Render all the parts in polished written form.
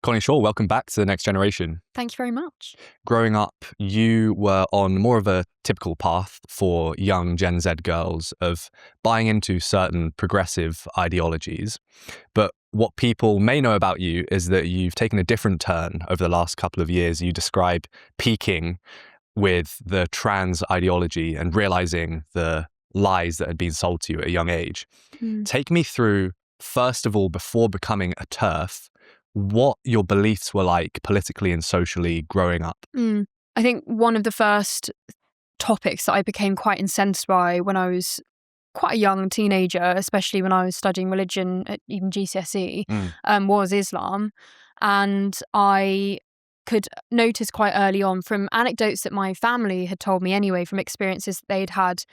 Connie Shaw, welcome back to The Next Generation. Thank you very much. Growing up, you were on more of a typical path for young Gen Z girls of buying into certain progressive ideologies. But what people may know about you is that you've taken a different turn over the last couple of years. You describe peaking with the trans ideology and realizing the lies that had been sold to you at a young age. Take me through, first of all, before becoming a TERF, what your beliefs were like politically and socially growing up. I think one of the first topics that I became quite incensed by when I was quite a young teenager, especially when I was studying religion at even GCSE, was Islam. And I could notice quite early on from anecdotes that my family had told me anyway, from experiences that they'd had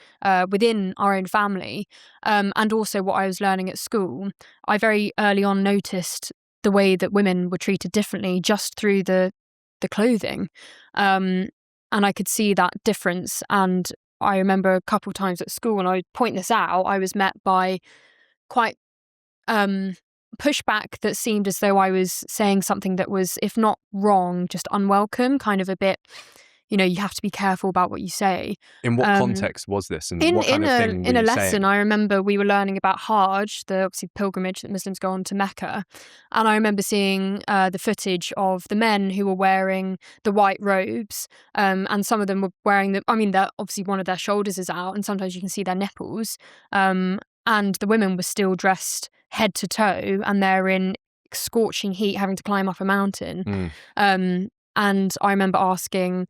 within our own family, and also what I was learning at school. I very early on noticed the way that women were treated differently just through the clothing. And I could see that difference. And I remember a couple of times at school, and I point this out, I was met by quite pushback that seemed as though I was saying something that was, if not wrong, just unwelcome, kind of a bit, you have to be careful about what you say. In what context was this? And In what kind of thing in were a you lesson, saying? I remember we were learning about Hajj, the obviously pilgrimage that Muslims go on to Mecca. And I remember seeing the footage of the men who were wearing the white robes. And some of them were wearing them. I mean, obviously one of their shoulders is out and sometimes you can see their nipples. And the women were still dressed head to toe and they're in scorching heat having to climb up a mountain. And I remember asking,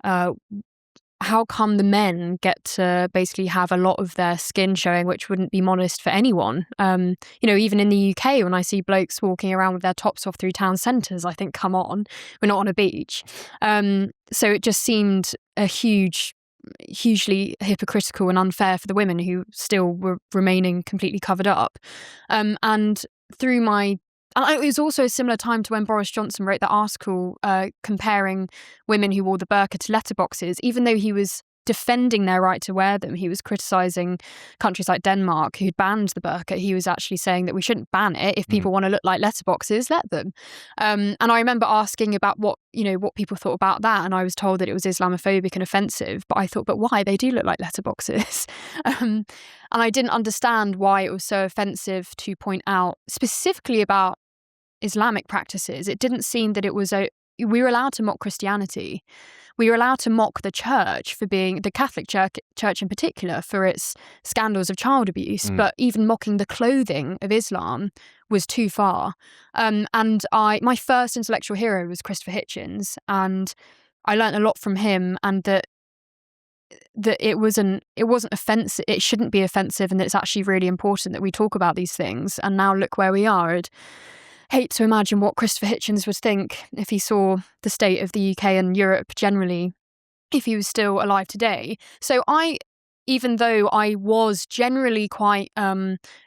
how come the men get to basically have a lot of their skin showing, which wouldn't be modest for anyone? Even in the UK, when I see blokes walking around with their tops off through town centres, I think, come on, we're not on a beach. So it just seemed a hugely hypocritical and unfair for the women who still were remaining completely covered up. And it was also a similar time to when Boris Johnson wrote that article comparing women who wore the burqa to letterboxes. Even though he was defending their right to wear them, he was criticising countries like Denmark who'd banned the burqa. He was actually saying that we shouldn't ban it. If people want to look like letterboxes, let them. And I remember asking about what people thought about that, and I was told that it was Islamophobic and offensive. But I thought, but why? They do look like letterboxes. And I didn't understand why it was so offensive to point out specifically about Islamic practices. It didn't seem that we were allowed to mock Christianity. We were allowed to mock the church for being, the Catholic church in particular, for its scandals of child abuse. But even mocking the clothing of Islam was too far. My first intellectual hero was Christopher Hitchens, and I learnt a lot from him, and that it wasn't offensive. It shouldn't be offensive, and that it's actually really important that we talk about these things. And now look where we are. Hate to imagine what Christopher Hitchens would think if he saw the state of the UK and Europe generally, if he was still alive today. So even though I was generally quite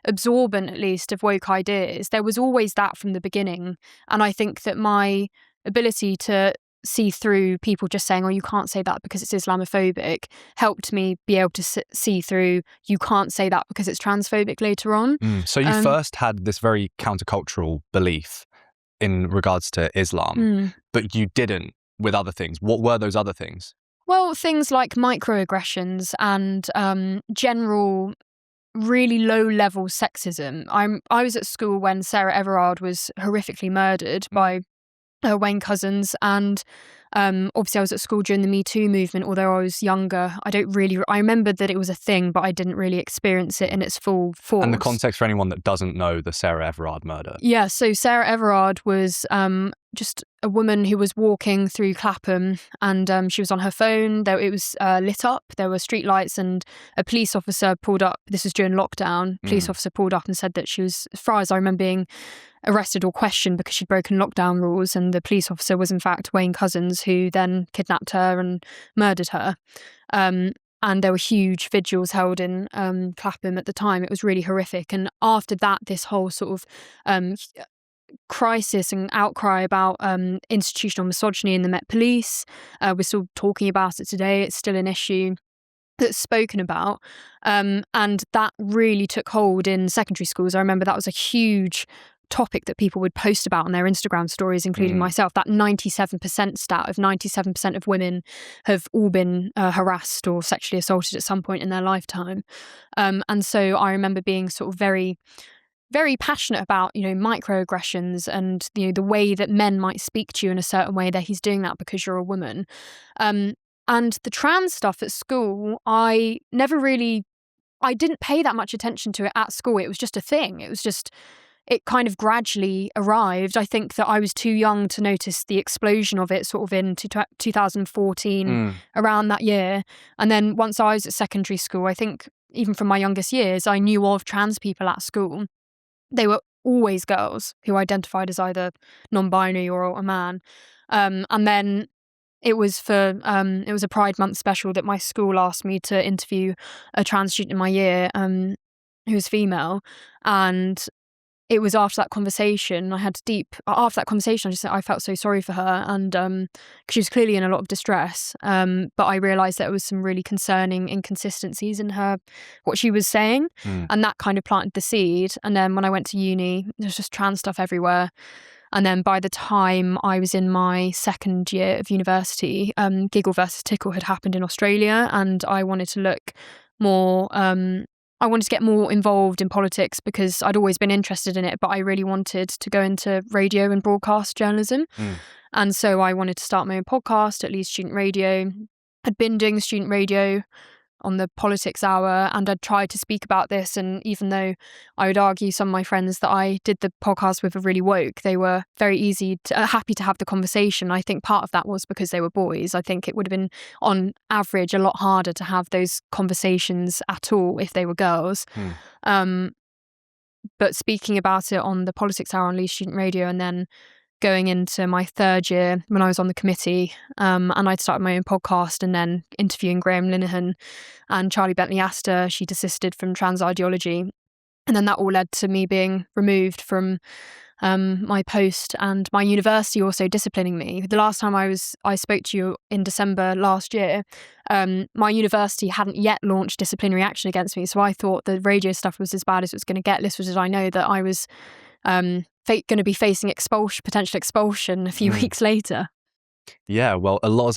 absorbent, at least, of woke ideas, there was always that from the beginning. And I think that my ability to see through people just saying, oh, you can't say that because it's Islamophobic, helped me be able to see through, you can't say that because it's transphobic later on. So you first had this very countercultural belief in regards to Islam, but you didn't with other things. What were those other things? Well, things like microaggressions and general really low-level sexism. I was at school when Sarah Everard was horrifically murdered by Wayne Couzens, and obviously I was at school during the Me Too movement. Although I was younger, I remembered that it was a thing, but I didn't really experience it in its full force. And the context for anyone that doesn't know the Sarah Everard murder. Yeah, so Sarah Everard was just a woman who was walking through Clapham, and she was on her phone. It was lit up. There were street lights, and a police officer pulled up. This was during lockdown. Police officer pulled up and said that she was, as far as I remember, being arrested or questioned because she'd broken lockdown rules, and the police officer was in fact Wayne Couzens, who then kidnapped her and murdered her. And there were huge vigils held in Clapham at the time. It was really horrific. And after that, this whole sort of crisis and outcry about institutional misogyny in the Met Police. We're still talking about it today. It's still an issue that's spoken about. And that really took hold in secondary schools. I remember that was a huge topic that people would post about on their Instagram stories, including myself, that 97% stat of 97% of women have all been harassed or sexually assaulted at some point in their lifetime. And so I remember being sort of very, very passionate about, microaggressions and, the way that men might speak to you in a certain way, that he's doing that because you're a woman. And the trans stuff at school, I didn't pay that much attention to it at school. It was just a thing. It kind of gradually arrived. I think that I was too young to notice the explosion of it sort of in 2014, around that year. And then once I was at secondary school, I think even from my youngest years, I knew of trans people at school. They were always girls who identified as either non-binary or a man. And then it was a Pride Month special that my school asked me to interview a trans student in my year who's female. And it was after that conversation, I felt so sorry for her, and because she was clearly in a lot of distress. But I realised that there was some really concerning inconsistencies in what she was saying, and that kind of planted the seed. And then when I went to uni, there's just trans stuff everywhere. And then by the time I was in my second year of university, Giggle versus Tickle had happened in Australia, and I wanted to look more. I wanted to get more involved in politics because I'd always been interested in it, but I really wanted to go into radio and broadcast journalism. And so I wanted to start my own podcast, at least student radio. I'd been doing student radio on the Politics Hour, and I'd tried to speak about this. And even though I would argue some of my friends that I did the podcast with were really woke, they were very happy to have the conversation. I think part of that was because they were boys. I think it would have been, on average, a lot harder to have those conversations at all if they were girls. But speaking about it on the Politics Hour on Leeds Student Radio, and then going into my third year when I was on the committee, and I'd started my own podcast, and then interviewing Graham Linehan and Charlie Bentley Astor. She desisted from trans ideology. And then that all led to me being removed from my post, and my university also disciplining me. The last time I spoke to you in December last year, my university hadn't yet launched disciplinary action against me. So I thought the radio stuff was as bad as it was going to get. Little did I know that I was going to be facing potential expulsion a few weeks later. Yeah, well, a lot has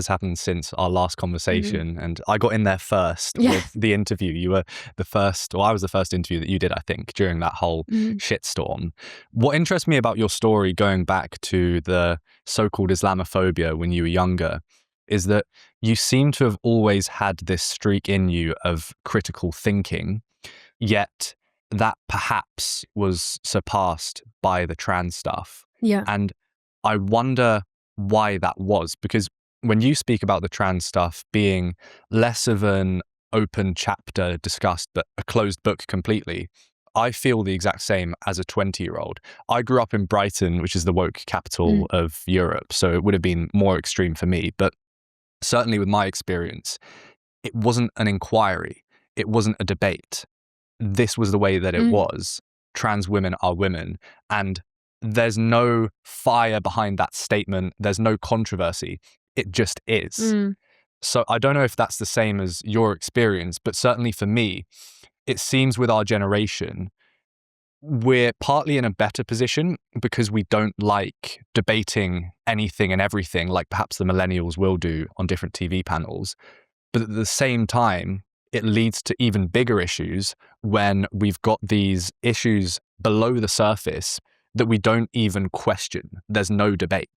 happened since our last conversation, and I got in there first with the interview. You were the first, or I was the first interview that you did, I think, during that whole shitstorm. What interests me about your story, going back to the so-called Islamophobia when you were younger, is that you seem to have always had this streak in you of critical thinking, yet that perhaps was surpassed by the trans stuff. Yeah. And I wonder why that was, because when you speak about the trans stuff being less of an open chapter discussed, but a closed book completely, I feel the exact same as a 20-year-old. I grew up in Brighton, which is the woke capital of Europe, so it would have been more extreme for me. But certainly with my experience, it wasn't an inquiry. It wasn't a debate. This was the way that it was. Trans women are women. And there's no fire behind that statement. There's no controversy. It just is. So I don't know if that's the same as your experience, but certainly for me, it seems with our generation, we're partly in a better position because we don't like debating anything and everything like perhaps the millennials will do on different TV panels. But at the same time, it leads to even bigger issues when we've got these issues below the surface that we don't even question. There's no debate.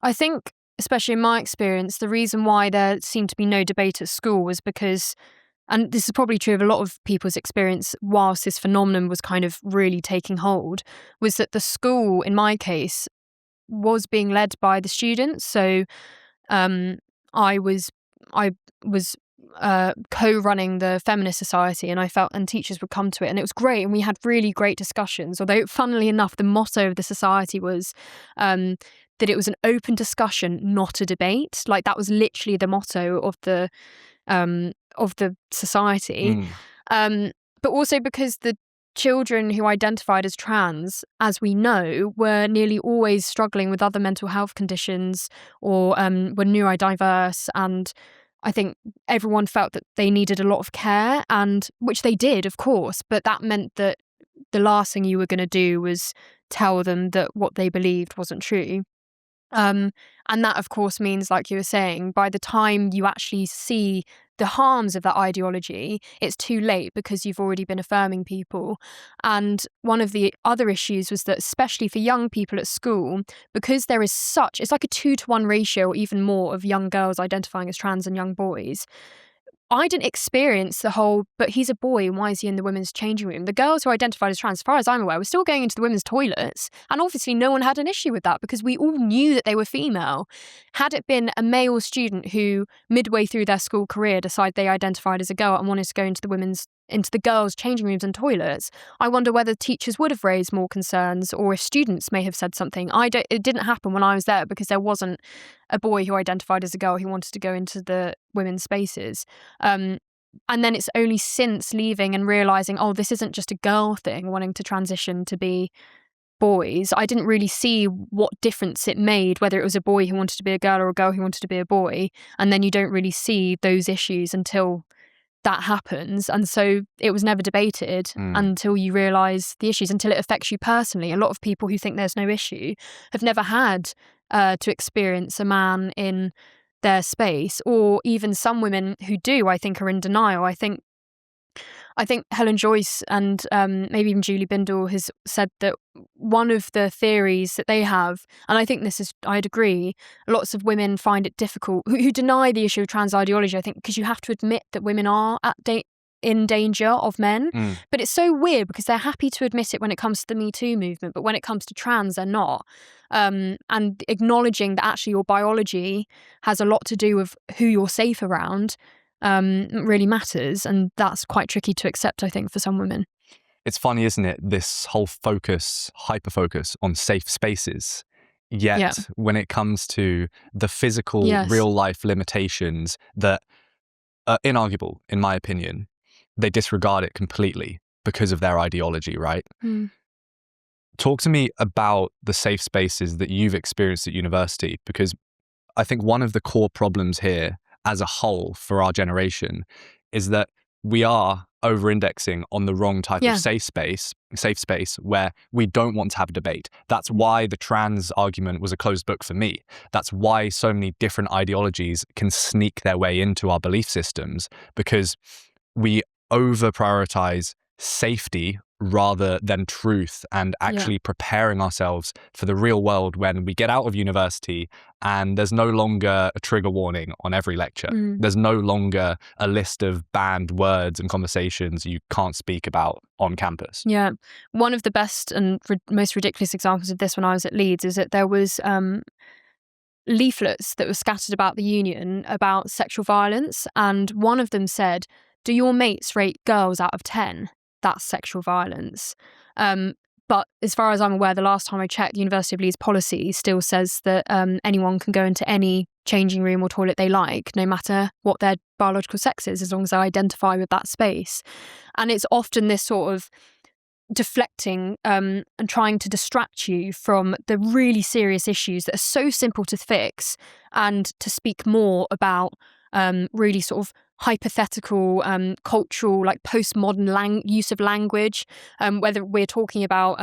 I think, especially in my experience, the reason why there seemed to be no debate at school was because, and this is probably true of a lot of people's experience whilst this phenomenon was kind of really taking hold, was that the school, in my case, was being led by the students. So I was co-running the feminist society, and teachers would come to it, and it was great, and we had really great discussions. Although, funnily enough, the motto of the society was that it was an open discussion, not a debate. Like, that was literally the motto of the society. But also because the children who identified as trans, as we know, were nearly always struggling with other mental health conditions or were neurodiverse, and I think everyone felt that they needed a lot of care, and which they did, of course, but that meant that the last thing you were going to do was tell them that what they believed wasn't true. And that, of course, means, like you were saying, by the time you actually see the harms of that ideology, it's too late because you've already been affirming people. And one of the other issues was that, especially for young people at school, because there is it's like a 2-to-1 ratio or even more of young girls identifying as trans and young boys. I didn't experience the whole, but he's a boy and why is he in the women's changing room? The girls who identified as trans, as far as I'm aware, were still going into the women's toilets. And obviously no one had an issue with that because we all knew that they were female. Had it been a male student who midway through their school career decided they identified as a girl and wanted to go into the girls' changing rooms and toilets, I wonder whether teachers would have raised more concerns or if students may have said something. It didn't happen when I was there because there wasn't a boy who identified as a girl who wanted to go into the women's spaces. And then it's only since leaving and realising, oh, this isn't just a girl thing, wanting to transition to be boys. I didn't really see what difference it made, whether it was a boy who wanted to be a girl or a girl who wanted to be a boy. And then you don't really see those issues until that happens. And so it was never debated until you realise the issues, until it affects you personally. A lot of people who think there's no issue have never had to experience a man in their space, or even some women who do, I think, are in denial. I think Helen Joyce and maybe even Julie Bindel has said that one of the theories that they have, and I think I'd agree, lots of women find it difficult, who deny the issue of trans ideology, I think, because you have to admit that women are in danger of men. But it's so weird because they're happy to admit it when it comes to the Me Too movement, but when it comes to trans, they're not. And acknowledging that actually your biology has a lot to do with who you're safe around really matters, and that's quite tricky to accept, I think, for some women. It's funny, isn't it, this whole hyper-focus on safe spaces, yet when it comes to the physical, real-life limitations that are inarguable, in my opinion, they disregard it completely because of their ideology, right? Talk to me about the safe spaces that you've experienced at university, because I think one of the core problems here as a whole for our generation is that we are over-indexing on the wrong type of safe space where we don't want to have a debate. That's why the trans argument was a closed book for me. That's why so many different ideologies can sneak their way into our belief systems, because we over-prioritize safety rather than truth and actually preparing ourselves for the real world when we get out of university and there's no longer a trigger warning on every lecture. There's no longer a list of banned words and conversations you can't speak about on campus. Yeah. One of the best and most ridiculous examples of this when I was at Leeds is that there was leaflets that were scattered about the union about sexual violence, and one of them said, "Do your mates rate girls out of 10? That's sexual violence." But as far as I'm aware, the last time I checked, the University of Leeds policy still says that anyone can go into any changing room or toilet they like, no matter what their biological sex is, as long as they identify with that space. And it's often this sort of deflecting and trying to distract you from the really serious issues that are so simple to fix, and to speak more about really sort of hypothetical, cultural, like postmodern use of language, whether we're talking about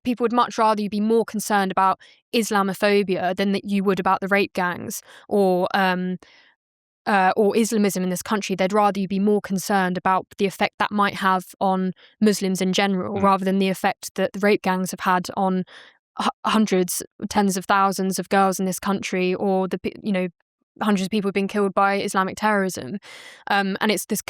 people would much rather you be more concerned about Islamophobia than that you would about the rape gangs or Islamism in this country. They'd rather you be more concerned about the effect that might have on Muslims in general, rather than the effect that the rape gangs have had on hundreds, tens of thousands of girls in this country, or hundreds of people have been killed by Islamic terrorism. And it's this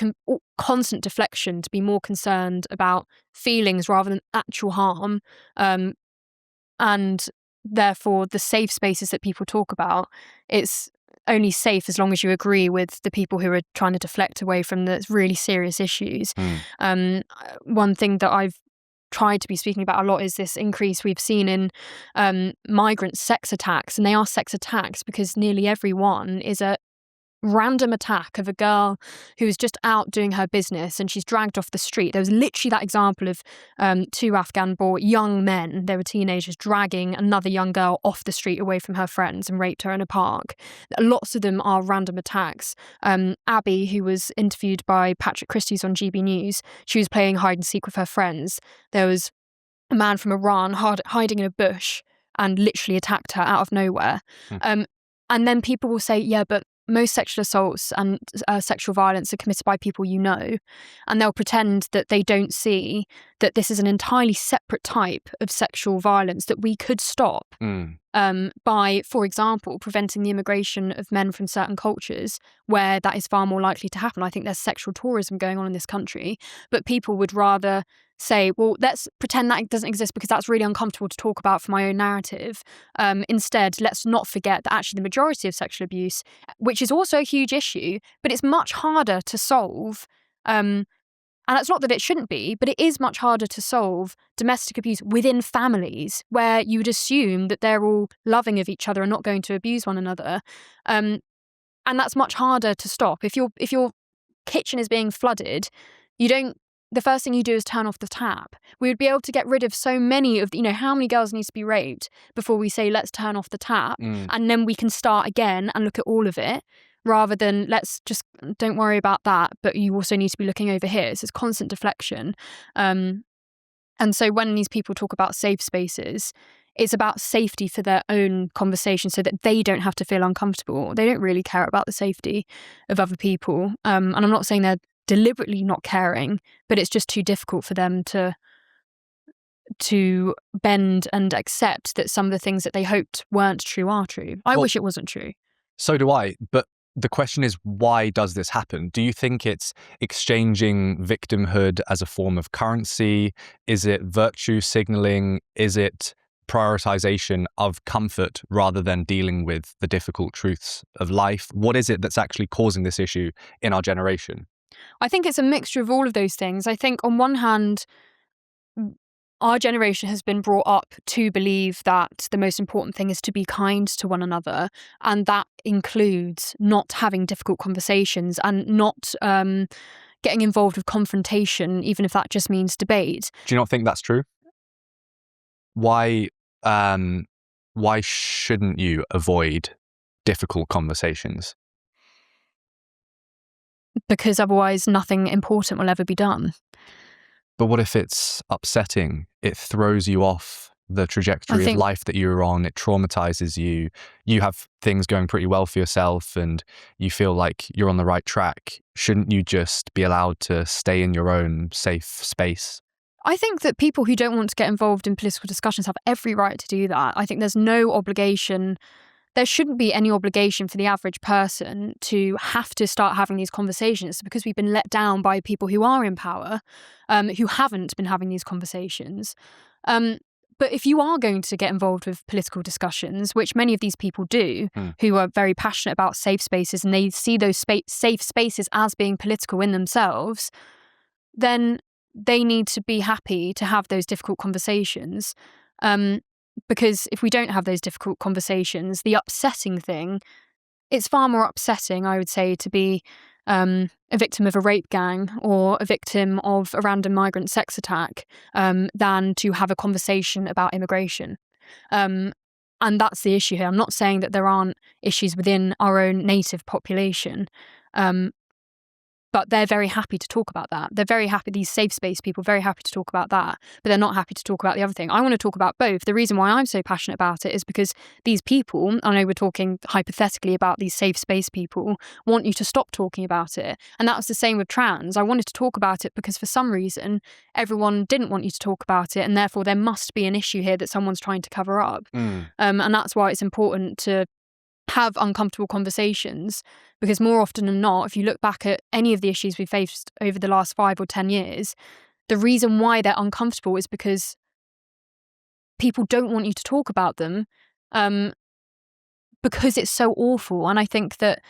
constant deflection to be more concerned about feelings rather than actual harm. And therefore, the safe spaces that people talk about, it's only safe as long as you agree with the people who are trying to deflect away from the really serious issues. One thing that I've tried to be speaking about a lot is this increase we've seen in migrant sex attacks, and they are sex attacks because nearly everyone is a random attack of a girl who was just out doing her business and she's dragged off the street. There was literally that example of two Afghan-born young men, they were teenagers, dragging another young girl off the street away from her friends and raped her in a park. Lots of them are random attacks. Abby, who was interviewed by Patrick Christys on GB News, she was playing hide and seek with her friends. There was a man from Iran hiding in a bush and literally attacked her out of nowhere. And then people will say, yeah, but most sexual assaults and sexual violence are committed by people you know, and they'll pretend that they don't see that this is an entirely separate type of sexual violence that we could stop by, for example, preventing the immigration of men from certain cultures where that is far more likely to happen. I think there's sexual tourism going on in this country, but people would rather say, well, let's pretend that it doesn't exist because that's really uncomfortable to talk about for my own narrative. Instead, let's not forget that actually the majority of sexual abuse, which is also a huge issue, but it's much harder to solve. And it's not that it shouldn't be, but it is much harder to solve domestic abuse within families where you would assume that they're all loving of each other and not going to abuse one another. And that's much harder to stop. If your kitchen is being flooded, the first thing you do is turn off the tap. We would be able to get rid of so many of, how many girls need to be raped before we say, let's turn off the tap. And then we can start again and look at all of it, rather than don't worry about that, but you also need to be looking over here. So it's constant deflection. And so when these people talk about safe spaces, it's about safety for their own conversation so that they don't have to feel uncomfortable. They don't really care about the safety of other people. And I'm not saying they're deliberately not caring, but it's just too difficult for them to bend and accept that some of the things that they hoped weren't true are true. I wish it wasn't true. So do I, but the question is, why does this happen? Do you think it's exchanging victimhood as a form of currency? Is it virtue signaling? Is it prioritization of comfort rather than dealing with the difficult truths of life? What is it that's actually causing this issue in our generation? I think it's a mixture of all of those things. I think on one hand, our generation has been brought up to believe that the most important thing is to be kind to one another. And that includes not having difficult conversations and not getting involved with confrontation, even if that just means debate. Do you not think that's true? Why shouldn't you avoid difficult conversations? Because otherwise nothing important will ever be done. But what if it's upsetting? It throws you off the trajectory of life that you're on. It traumatizes you. You have things going pretty well for yourself and you feel like you're on the right track. Shouldn't you just be allowed to stay in your own safe space? I think that people who don't want to get involved in political discussions have every right to do that. I think there's no obligation. There shouldn't be any obligation for the average person to have to start having these conversations because we've been let down by people who are in power, who haven't been having these conversations. But if you are going to get involved with political discussions, which many of these people do, who are very passionate about safe spaces and they see those safe spaces as being political in themselves, then they need to be happy to have those difficult conversations. Because if we don't have those difficult conversations, the upsetting thing, it's far more upsetting, I would say, to be a victim of a rape gang or a victim of a random migrant sex attack than to have a conversation about immigration. And that's the issue here. I'm not saying that there aren't issues within our own native population, but they're very happy to talk about that. They're very happy, these safe space people, very happy to talk about that, but they're not happy to talk about the other thing. I want to talk about both. The reason why I'm so passionate about it is because these people, I know we're talking hypothetically about these safe space people, want you to stop talking about it. And that was the same with trans. I wanted to talk about it because for some reason, everyone didn't want you to talk about it, and therefore there must be an issue here that someone's trying to cover up. And that's why it's important to have uncomfortable conversations, because more often than not, if you look back at any of the issues we've faced over the last 5 or 10 years, the reason why they're uncomfortable is because people don't want you to talk about them because it's so awful. And I think that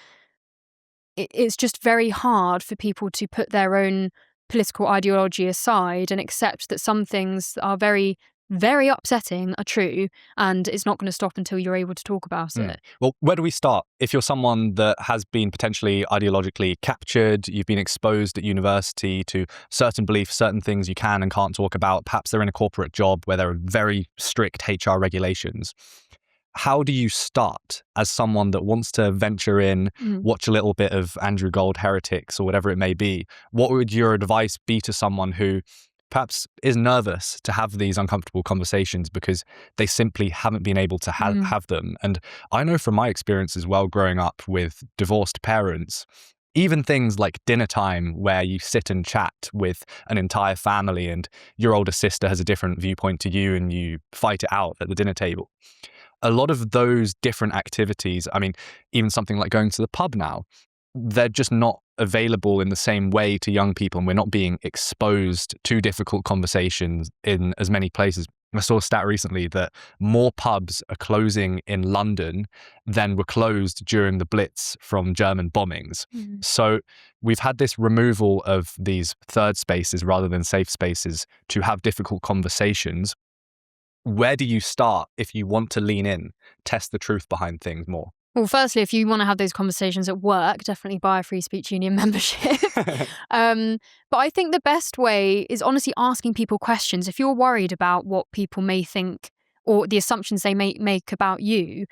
it's just very hard for people to put their own political ideology aside and accept that some things are very very upsetting are true, and it's not going to stop until you're able to talk about it. Well, where do we start? If you're someone that has been potentially ideologically captured, you've been exposed at university to certain beliefs, certain things you can and can't talk about, perhaps they're in a corporate job where there are very strict HR regulations. How do you start as someone that wants to venture in, watch a little bit of Andrew Gold Heretics or whatever it may be? What would your advice be to someone who perhaps is nervous to have these uncomfortable conversations because they simply haven't been able to have them? And I know from my experience as well, growing up with divorced parents, even things like dinner time where you sit and chat with an entire family and your older sister has a different viewpoint to you and you fight it out at the dinner table. A lot of those different activities, I mean, even something like going to the pub now, they're just not available in the same way to young people, and we're not being exposed to difficult conversations in as many places. I saw a stat recently that more pubs are closing in London than were closed during the Blitz from German bombings. So we've had this removal of these third spaces rather than safe spaces to have difficult conversations. Where do you start if you want to lean in, test the truth behind things more? Well, firstly, if you want to have those conversations at work, definitely buy a free speech union membership. But I think the best way is honestly asking people questions. If you're worried about what people may think or the assumptions they may make about you,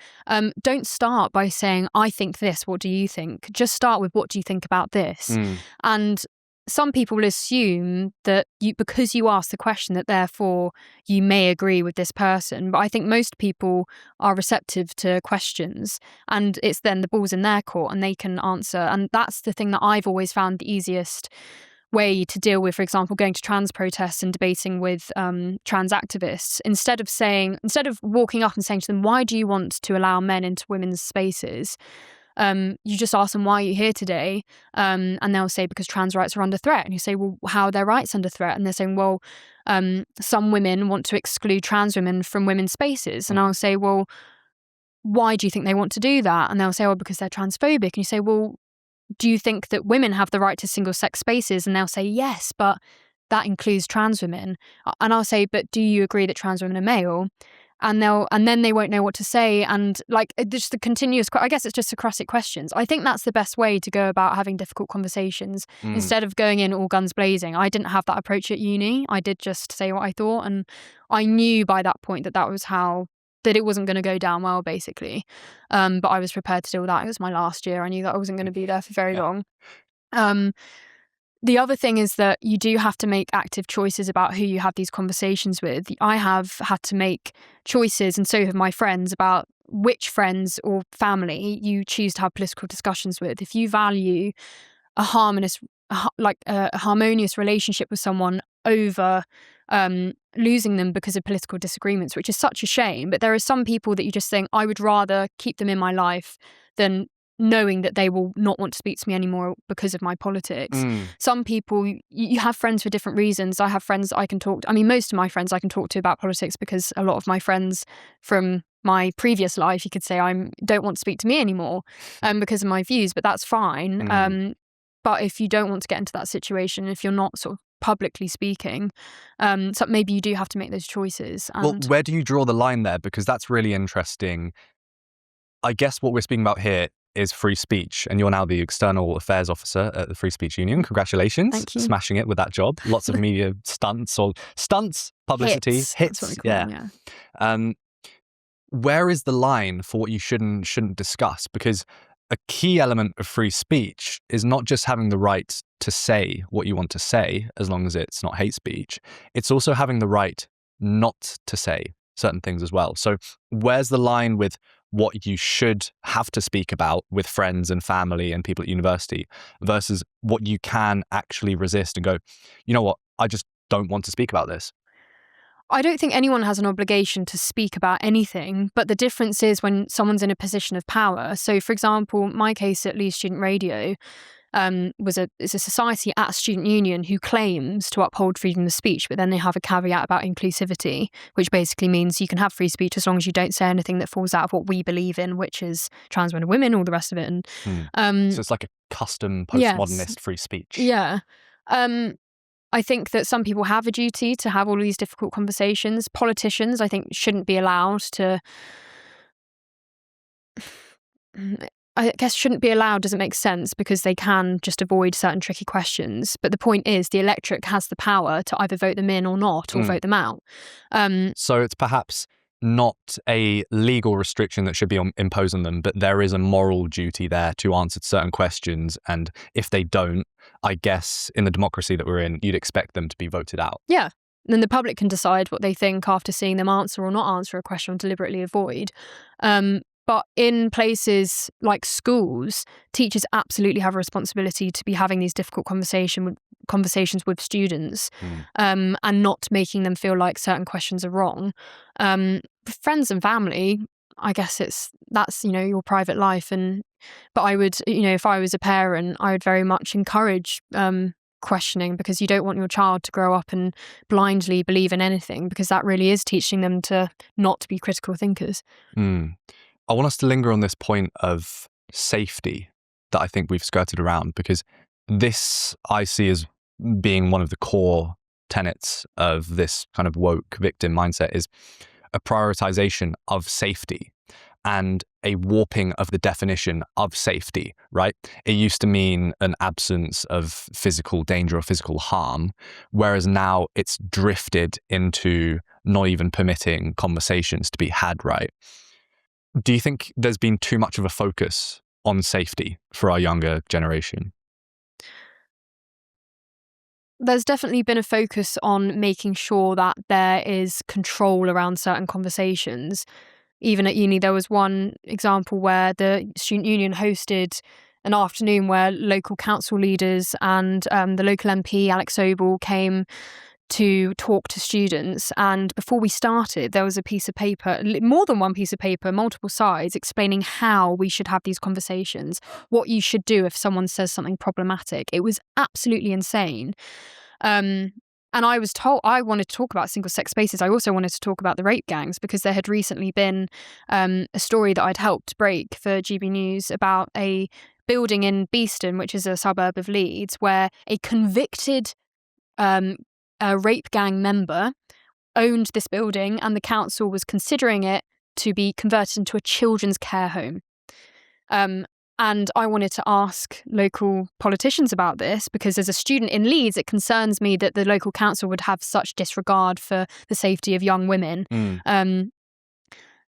don't start by saying, I think this, what do you think? Just start with, what do you think about this? And some people will assume that because you ask the question that therefore you may agree with this person. But I think most people are receptive to questions, and it's then the ball's in their court and they can answer. And that's the thing that I've always found the easiest way to deal with, for example, going to trans protests and debating with trans activists. Instead of walking up and saying to them, why do you want to allow men into women's spaces? You just ask them, why are you here today? And they'll say, because trans rights are under threat. And you say, well, how are their rights under threat? And they're saying, well, some women want to exclude trans women from women's spaces. And I'll say, well, why do you think they want to do that? And they'll say, well, because they're transphobic. And you say, well, do you think that women have the right to single-sex spaces? And they'll say, yes, but that includes trans women. And I'll say, but do you agree that trans women are male? And then they won't know what to say. And like, just the continuous, I guess it's just Socratic questions. I think that's the best way to go about having difficult conversations instead of going in all guns blazing. I didn't have that approach at uni. I did just say what I thought. And I knew by that point that it wasn't going to go down well, basically. But I was prepared to deal with that. It was my last year. I knew that I wasn't going to be there for very long. The other thing is that you do have to make active choices about who you have these conversations with. I have had to make choices, and so have my friends, about which friends or family you choose to have political discussions with. If you value a harmonious relationship with someone over losing them because of political disagreements, which is such a shame. But there are some people that you just think, I would rather keep them in my life than knowing that they will not want to speak to me anymore because of my politics. Some people, you have friends for different reasons. I have friends I can talk to. I mean, most of my friends I can talk to about politics because a lot of my friends from my previous life, you could say, don't want to speak to me anymore because of my views, but that's fine. But if you don't want to get into that situation, if you're not sort of publicly speaking, so maybe you do have to make those choices. Well, where do you draw the line there? Because that's really interesting. I guess what we're speaking about here is free speech, and you're now the external affairs officer at the Free Speech Union. Congratulations. Thank you. Smashing it with that job. Lots of media stunts, publicity, hits. Yeah. Where is the line for what you shouldn't discuss? Because a key element of free speech is not just having the right to say what you want to say, as long as it's not hate speech. It's also having the right not to say certain things as well. So where's the line with what you should have to speak about with friends and family and people at university versus what you can actually resist and go, you know what, I just don't want to speak about this? I don't think anyone has an obligation to speak about anything, but the difference is when someone's in a position of power. So, for example, my case at Leeds Student Radio is a society at a student union who claims to uphold freedom of speech, but then they have a caveat about inclusivity, which basically means you can have free speech as long as you don't say anything that falls out of what we believe in, which is trans men and women, all the rest of it. And so it's like a custom postmodernist free speech. Yeah. I think that some people have a duty to have all of these difficult conversations. Politicians, I think, shouldn't be allowed to... I guess shouldn't be allowed doesn't make sense, because they can just avoid certain tricky questions. But the point is, the electorate has the power to either vote them in or not, or vote them out. So it's perhaps not a legal restriction that should be imposed on them, but there is a moral duty there to answer certain questions. And if they don't, I guess in the democracy that we're in, you'd expect them to be voted out. Yeah. Then the public can decide what they think after seeing them answer or not answer a question or deliberately avoid. But in places like schools, teachers absolutely have a responsibility to be having these difficult conversations with students, and not making them feel like certain questions are wrong. Friends and family, I guess that's your private life. But I would, if I was a parent, I would very much encourage questioning, because you don't want your child to grow up and blindly believe in anything, because that really is teaching them to not be critical thinkers. I want us to linger on this point of safety that I think we've skirted around, because this I see as being one of the core tenets of this kind of woke victim mindset, is a prioritization of safety and a warping of the definition of safety, right? It used to mean an absence of physical danger or physical harm, whereas now it's drifted into not even permitting conversations to be had, right? Do you think there's been too much of a focus on safety for our younger generation? There's definitely been a focus on making sure that there is control around certain conversations. Even at uni, there was one example where the student union hosted an afternoon where local council leaders and the local MP, Alex Sobel, came to talk to students. And before we started, there was a piece of paper, more than one piece of paper, multiple sides, explaining how we should have these conversations, what you should do if someone says something problematic. It was absolutely insane. And I was told I wanted to talk about single-sex spaces. I also wanted to talk about the rape gangs, because there had recently been a story that I'd helped break for GB News about a building in Beeston, which is a suburb of Leeds, where a convicted a rape gang member owned this building, and the council was considering it to be converted into a children's care home. And I wanted to ask local politicians about this, because as a student in Leeds, it concerns me that the local council would have such disregard for the safety of young women.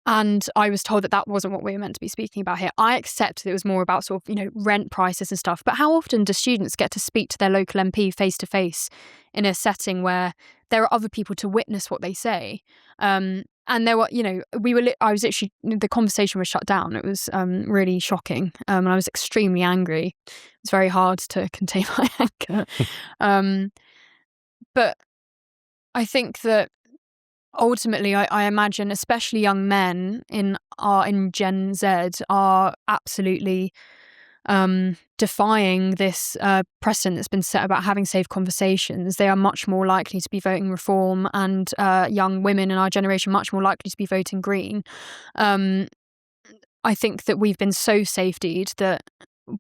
And I was told that that wasn't what we were meant to be speaking about here. I accept that it was more about sort of, rent prices and stuff. But how often do students get to speak to their local MP face to face in a setting where there are other people to witness what they say? And there were, I was literally, the conversation was shut down. It was really shocking. And I was extremely angry. It's very hard to contain my anger. But I think that ultimately, I imagine, especially young men in Gen Z are absolutely defying this precedent that's been set about having safe conversations. They are much more likely to be voting Reform, and young women in our generation much more likely to be voting Green. I think that we've been so safetied that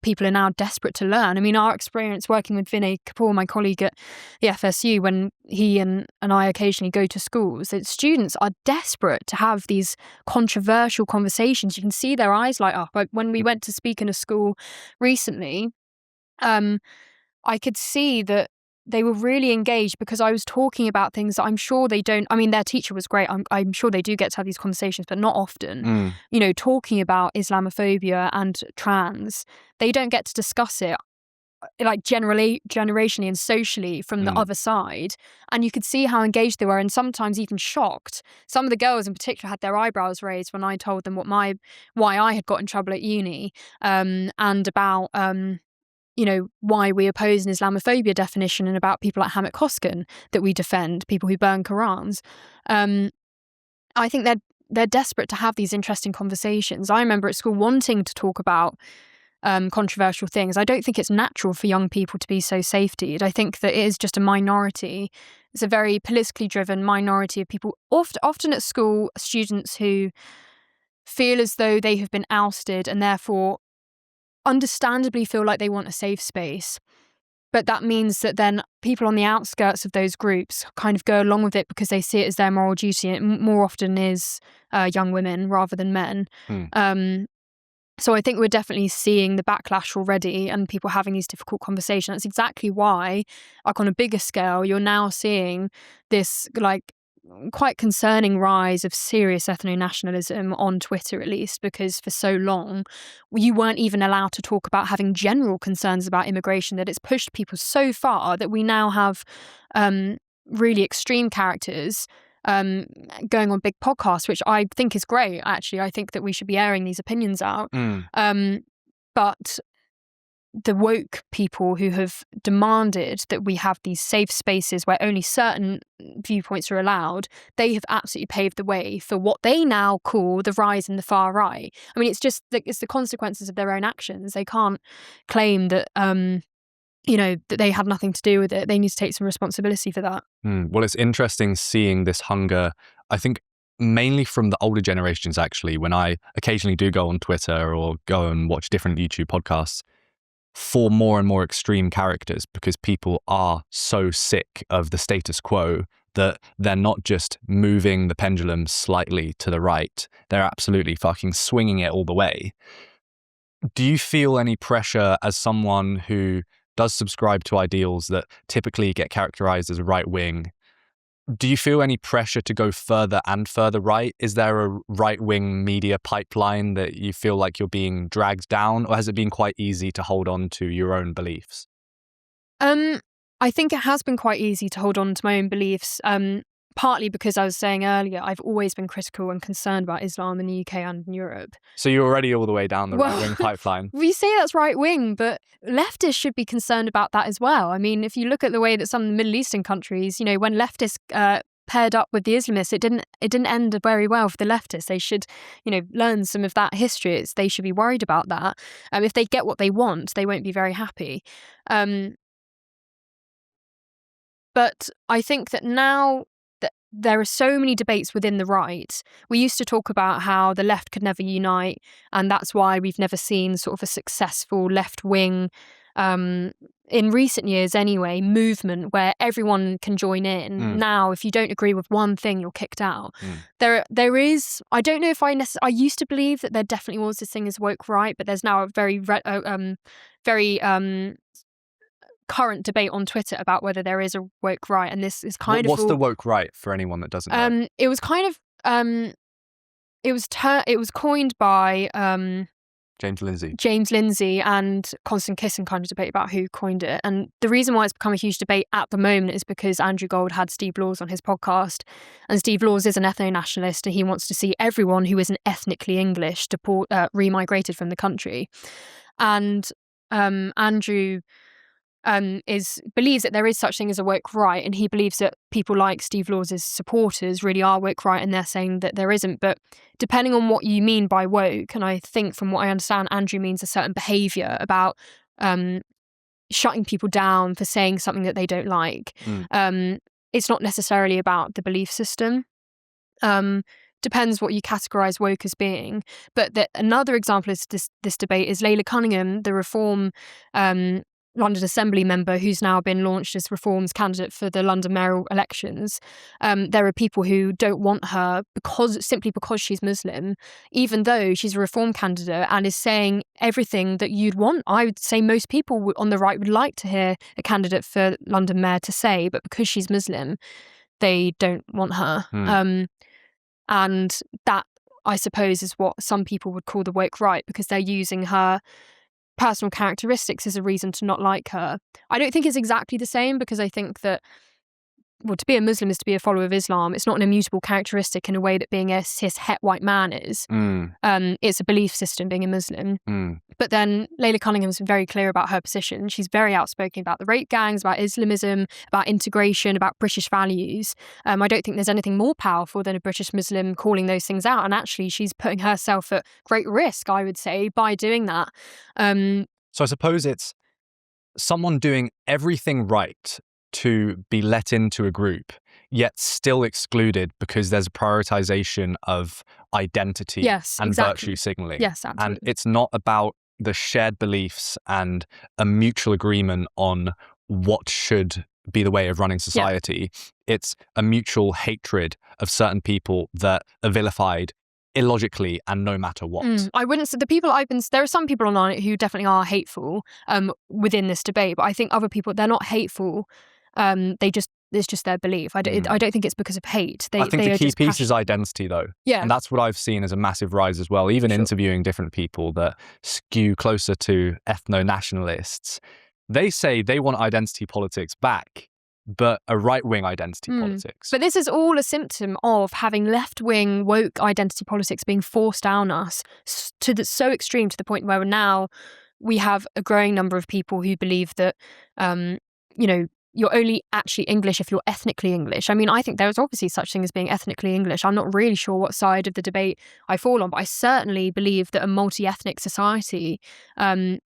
people are now desperate to learn. I mean, our experience working with Vinay Kapoor, my colleague at the FSU, when he and I occasionally go to schools, that students are desperate to have these controversial conversations. You can see their eyes light up. When we went to speak in a school recently, I could see that they were really engaged, because I was talking about things that I'm sure they don't. I mean, their teacher was great. I'm sure they do get to have these conversations, but not often. Talking about Islamophobia and trans, they don't get to discuss it like generationally and socially from the other side. And you could see how engaged they were, and sometimes even shocked. Some of the girls in particular had their eyebrows raised when I told them why I had got in trouble at uni, and about why we oppose an Islamophobia definition, and about people like Hamid Koskan that we defend, people who burn Qurans. I think they're desperate to have these interesting conversations. I remember at school wanting to talk about controversial things. I don't think it's natural for young people to be so safetied. I think that it is just a minority. It's a very politically driven minority of people, often at school, students who feel as though they have been ousted and therefore understandably feel like they want a safe space. But that means that then people on the outskirts of those groups kind of go along with it because they see it as their moral duty. And it more often is young women rather than men. So I think we're definitely seeing the backlash already and people having these difficult conversations. That's exactly why, like on a bigger scale, you're now seeing this like quite concerning rise of serious ethno-nationalism on Twitter, at least, because for so long you weren't even allowed to talk about having general concerns about immigration, that it's pushed people so far that we now have really extreme characters going on big podcasts, which I think is great, actually. I think that we should be airing these opinions out. But the woke people who have demanded that we have these safe spaces where only certain viewpoints are allowed, they have absolutely paved the way for what they now call the rise in the far right. I mean, it's just it's the consequences of their own actions. They can't claim that that they had nothing to do with it. They need to take some responsibility for that. Well, it's interesting seeing this hunger, I think, mainly from the older generations, actually, when I occasionally do go on Twitter or go and watch different YouTube podcasts, for more and more extreme characters, because people are so sick of the status quo that they're not just moving the pendulum slightly to the right, they're absolutely fucking swinging it all the way. Do you feel any pressure as someone who does subscribe to ideals that typically get characterized as right-wing? Do you feel any pressure to go further and further right? Is there a right-wing media pipeline that you feel like you're being dragged down, or has it been quite easy to hold on to your own beliefs? I think it has been quite easy to hold on to my own beliefs, partly because I was saying earlier, I've always been critical and concerned about Islam in the UK and in Europe. So you're already all the way down the right-wing pipeline. We say that's right-wing, but leftists should be concerned about that as well. I mean, if you look at the way that some of the Middle Eastern countries, when leftists paired up with the Islamists, it didn't end very well for the leftists. They should, learn some of that history. They should be worried about that. If they get what they want, they won't be very happy. But I think that now there are so many debates within the right. We used to talk about how the left could never unite, and that's why we've never seen sort of a successful left-wing, in recent years anyway, movement where everyone can join in. Now, if you don't agree with one thing, you're kicked out. There is, I don't know if I used to believe that there definitely was this thing as woke right, but there's now a very current debate on Twitter about whether there is a woke right, and this is kind of what's the woke right for anyone that doesn't know? It was kind of it was coined by James Lindsay and Constance Kisson kind of debate about who coined it. And the reason why it's become a huge debate at the moment is because Andrew Gold had Steve Laws on his podcast, and Steve Laws is an ethno-nationalist, and he wants to see everyone who isn't ethnically English remigrated from the country. And Andrew believes that there is such thing as a woke right, and he believes that people like Steve Laws' supporters really are woke right, and they're saying that there isn't. But depending on what you mean by woke, and I think from what I understand, Andrew means a certain behaviour about shutting people down for saying something that they don't like. It's not necessarily about the belief system. Depends what you categorise woke as being. But another example of this debate is Layla Cunningham, the Reform London Assembly member who's now been launched as Reform's candidate for the London mayoral elections. There are people who don't want her simply because she's Muslim, even though she's a Reform candidate and is saying everything that you'd want. I would say most people on the right would like to hear a candidate for London mayor to say, but because she's Muslim, they don't want her. And that, I suppose, is what some people would call the woke right, because they're using her personal characteristics as a reason to not like her. I don't think it's exactly the same, because I think that, well, to be a Muslim is to be a follower of Islam. It's not an immutable characteristic in a way that being a cis het white man is. It's a belief system, being a Muslim. But then Layla Cunningham's very clear about her position. She's very outspoken about the rape gangs, about Islamism, about integration, about British values. I don't think there's anything more powerful than a British Muslim calling those things out. And actually, she's putting herself at great risk, I would say, by doing that. So I suppose it's someone doing everything right to be let into a group, yet still excluded because there's a prioritization of identity and virtue signaling. Yes, absolutely. And it's not about the shared beliefs and a mutual agreement on what should be the way of running society. It's a mutual hatred of certain people that are vilified illogically and no matter what. I wouldn't say the people there are some people online who definitely are hateful within this debate, but I think other people, they're not hateful. It's just their belief. I don't think it's because of hate. I think the key piece is identity, though. Yeah. And that's what I've seen as a massive rise as well, even interviewing different people that skew closer to ethno-nationalists. They say they want identity politics back, but a right-wing identity politics. But this is all a symptom of having left-wing woke identity politics being forced down us so extreme to the point where now we have a growing number of people who believe that, you're only actually English if you're ethnically English. I mean, I think there is obviously such thing as being ethnically English. I'm not really sure what side of the debate I fall on, but I certainly believe that a multi-ethnic society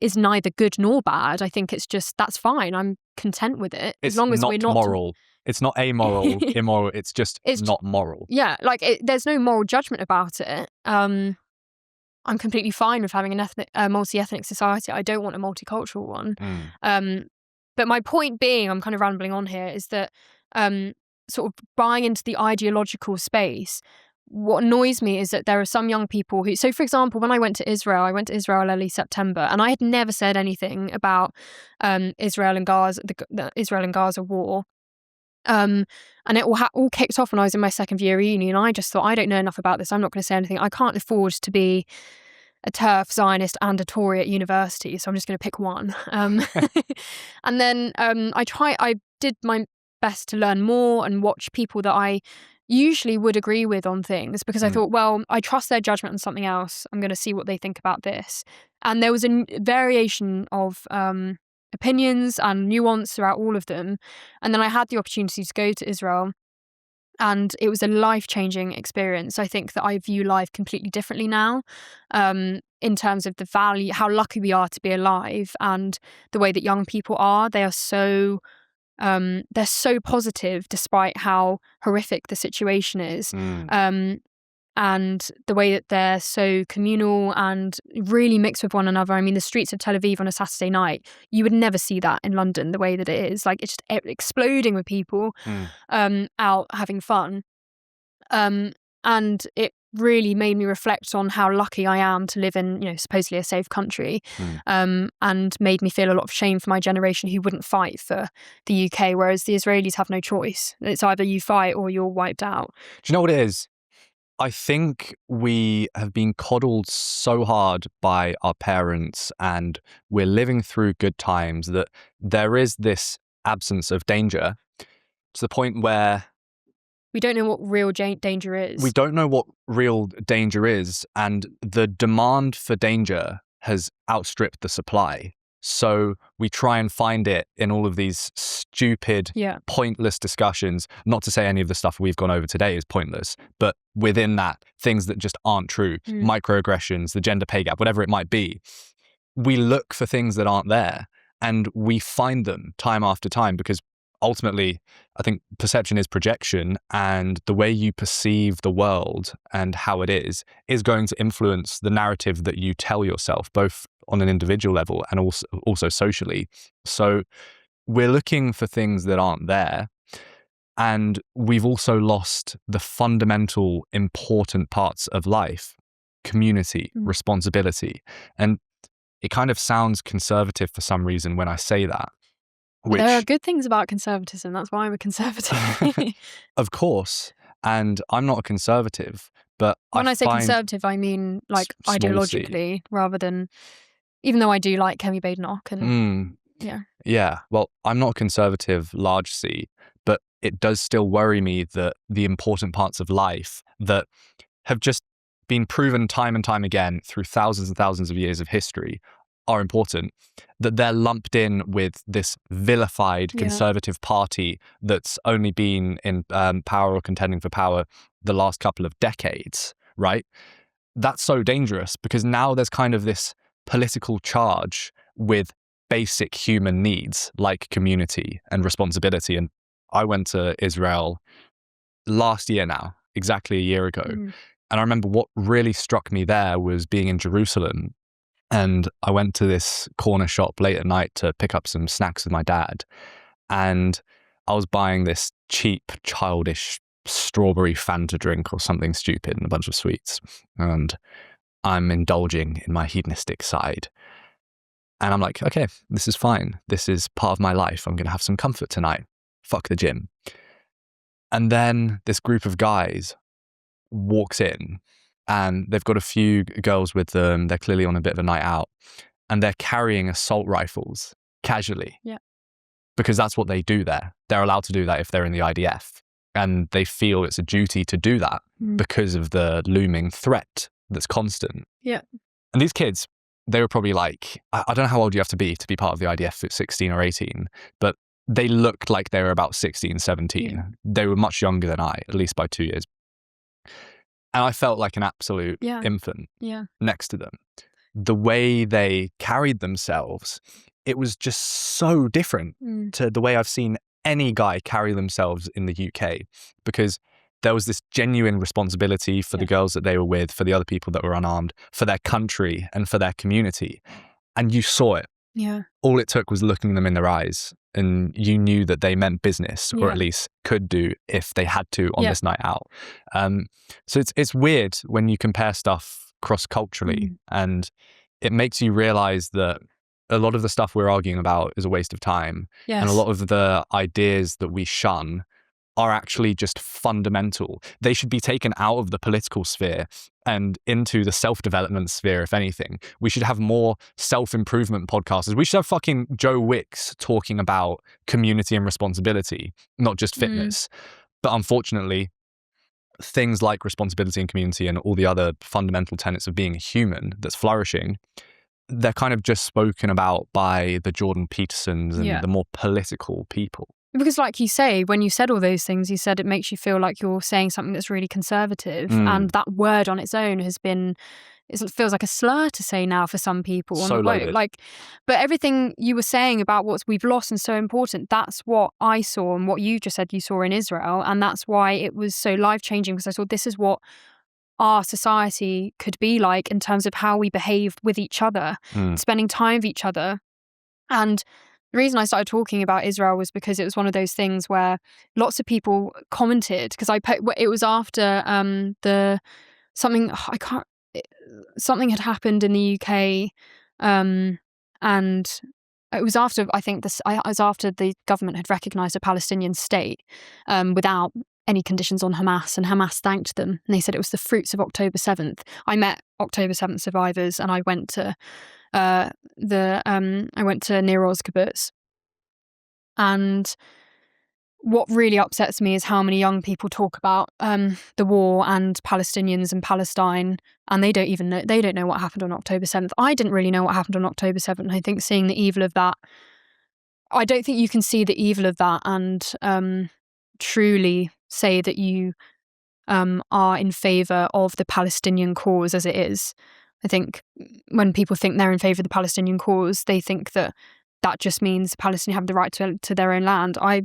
is neither good nor bad. I think it's just, that's fine. I'm content with it. It's as long as not we're not moral. It's not amoral, immoral. It's just not moral. Yeah, there's no moral judgment about it. I'm completely fine with having a multi-ethnic society. I don't want a multicultural one. But my point being, I'm kind of rambling on here, is that sort of buying into the ideological space, what annoys me is that there are some young people who... So, for example, when I went to Israel early September, and I had never said anything about Israel and Gaza, the Israel and Gaza war. And it all kicked off when I was in my second year uni, and I just thought, I don't know enough about this. I'm not going to say anything. I can't afford to be a TERF, Zionist and a Tory at university, so I'm just going to pick one. And then I did my best to learn more and watch people that I usually would agree with on things, because I thought, well, I trust their judgment on something else. I'm going to see what they think about this. And there was a variation of opinions and nuance throughout all of them. And then I had the opportunity to go to Israel, and it was a life-changing experience. I think that I view life completely differently now, in terms of the value, how lucky we are to be alive, and the way that young people are. They are so they're so positive despite how horrific the situation is. And the way that they're so communal and really mixed with one another. I mean, the streets of Tel Aviv on a Saturday night, you would never see that in London the way that it is. Like, it's just exploding with people out having fun. And it really made me reflect on how lucky I am to live in, supposedly a safe country, and made me feel a lot of shame for my generation who wouldn't fight for the UK, whereas the Israelis have no choice. It's either you fight or you're wiped out. Do you know what it is? I think we have been coddled so hard by our parents, and we're living through good times, that there is this absence of danger to the point where we don't know what real danger is. We don't know what real danger is, and the demand for danger has outstripped the supply. So we try and find it in all of these stupid, pointless discussions. Not to say any of the stuff we've gone over today is pointless, but within that, things that just aren't true, microaggressions, the gender pay gap, whatever it might be, we look for things that aren't there, and we find them time after time, because ultimately, I think perception is projection, and the way you perceive the world and how it is going to influence the narrative that you tell yourself, both on an individual level and also socially. So we're looking for things that aren't there, and we've also lost the fundamental important parts of life: community, responsibility. And it kind of sounds conservative for some reason when I say that. There are good things about conservatism. That's why I'm a conservative. Of course. And I'm not a conservative, but when I say conservative, I mean like ideologically, rather than, even though I do like Kemi Badenoch and Yeah. Well, I'm not a conservative large C, but it does still worry me that the important parts of life that have just been proven time and time again through thousands and thousands of years of history are important, that they're lumped in with this vilified conservative party that's only been in power or contending for power the last couple of decades, right? That's so dangerous, because now there's kind of this political charge with basic human needs like community and responsibility. And I went to Israel last year now, exactly a year ago. And I remember what really struck me there was being in Jerusalem And I went to this corner shop late at night to pick up some snacks with my dad. And I was buying this cheap, childish strawberry Fanta drink or something stupid and a bunch of sweets. And I'm indulging in my hedonistic side. And I'm like, okay, this is fine. This is part of my life. I'm going to have some comfort tonight. Fuck the gym. And then this group of guys walks in and they've got a few girls with them. They're clearly on a bit of a night out and they're carrying assault rifles casually. Yeah. Because that's what they do there. They're allowed to do that if they're in the IDF. And they feel it's a duty to do that because of the looming threat that's constant. Yeah. And these kids, they were probably like, I don't know how old you have to be part of the IDF at 16 or 18, but they looked like they were about 16, 17. Yeah. They were much younger than I, at least by 2 years. And I felt like an absolute infant next to them. The way they carried themselves, it was just so different to the way I've seen any guy carry themselves in the UK, because there was this genuine responsibility for the girls that they were with, for the other people that were unarmed, for their country and for their community. And you saw it. Yeah. All it took was looking them in their eyes and you knew that they meant business, or at least could do if they had to on this night out. So it's weird when you compare stuff cross-culturally and it makes you realize that a lot of the stuff we're arguing about is a waste of time. Yes. And a lot of the ideas that we shun are actually just fundamental. They should be taken out of the political sphere and into the self-development sphere, if anything. We should have more self-improvement podcasters. We should have fucking Joe Wicks talking about community and responsibility, not just fitness. But unfortunately, things like responsibility and community and all the other fundamental tenets of being a human that's flourishing, they're kind of just spoken about by the Jordan Petersons and the more political people. Because like you say, when you said all those things, you said it makes you feel like you're saying something that's really conservative. And that word on its own it feels like a slur to say now for some people on the boat. But everything you were saying about what we've lost and so important, that's what I saw and what you just said you saw in Israel. And that's why it was so life-changing, because I thought this is what our society could be like in terms of how we behave with each other, spending time with each other. And the reason I started talking about Israel was because it was one of those things where lots of people commented, because it was after something had happened in the UK, and it was after the government had recognised a Palestinian state without any conditions on Hamas, and Hamas thanked them, and they said it was the fruits of October 7th. I met October 7th survivors, and I went to Nir Oz kibbutz. And what really upsets me is how many young people talk about the war and Palestinians and Palestine, and they don't know what happened on October 7th. I didn't really know what happened on October 7th. I think seeing the evil of that, I don't think you can see the evil of that and truly say that you are in favour of the Palestinian cause as it is. I think when people think they're in favour of the Palestinian cause, they think that just means Palestinians have the right to their own land. I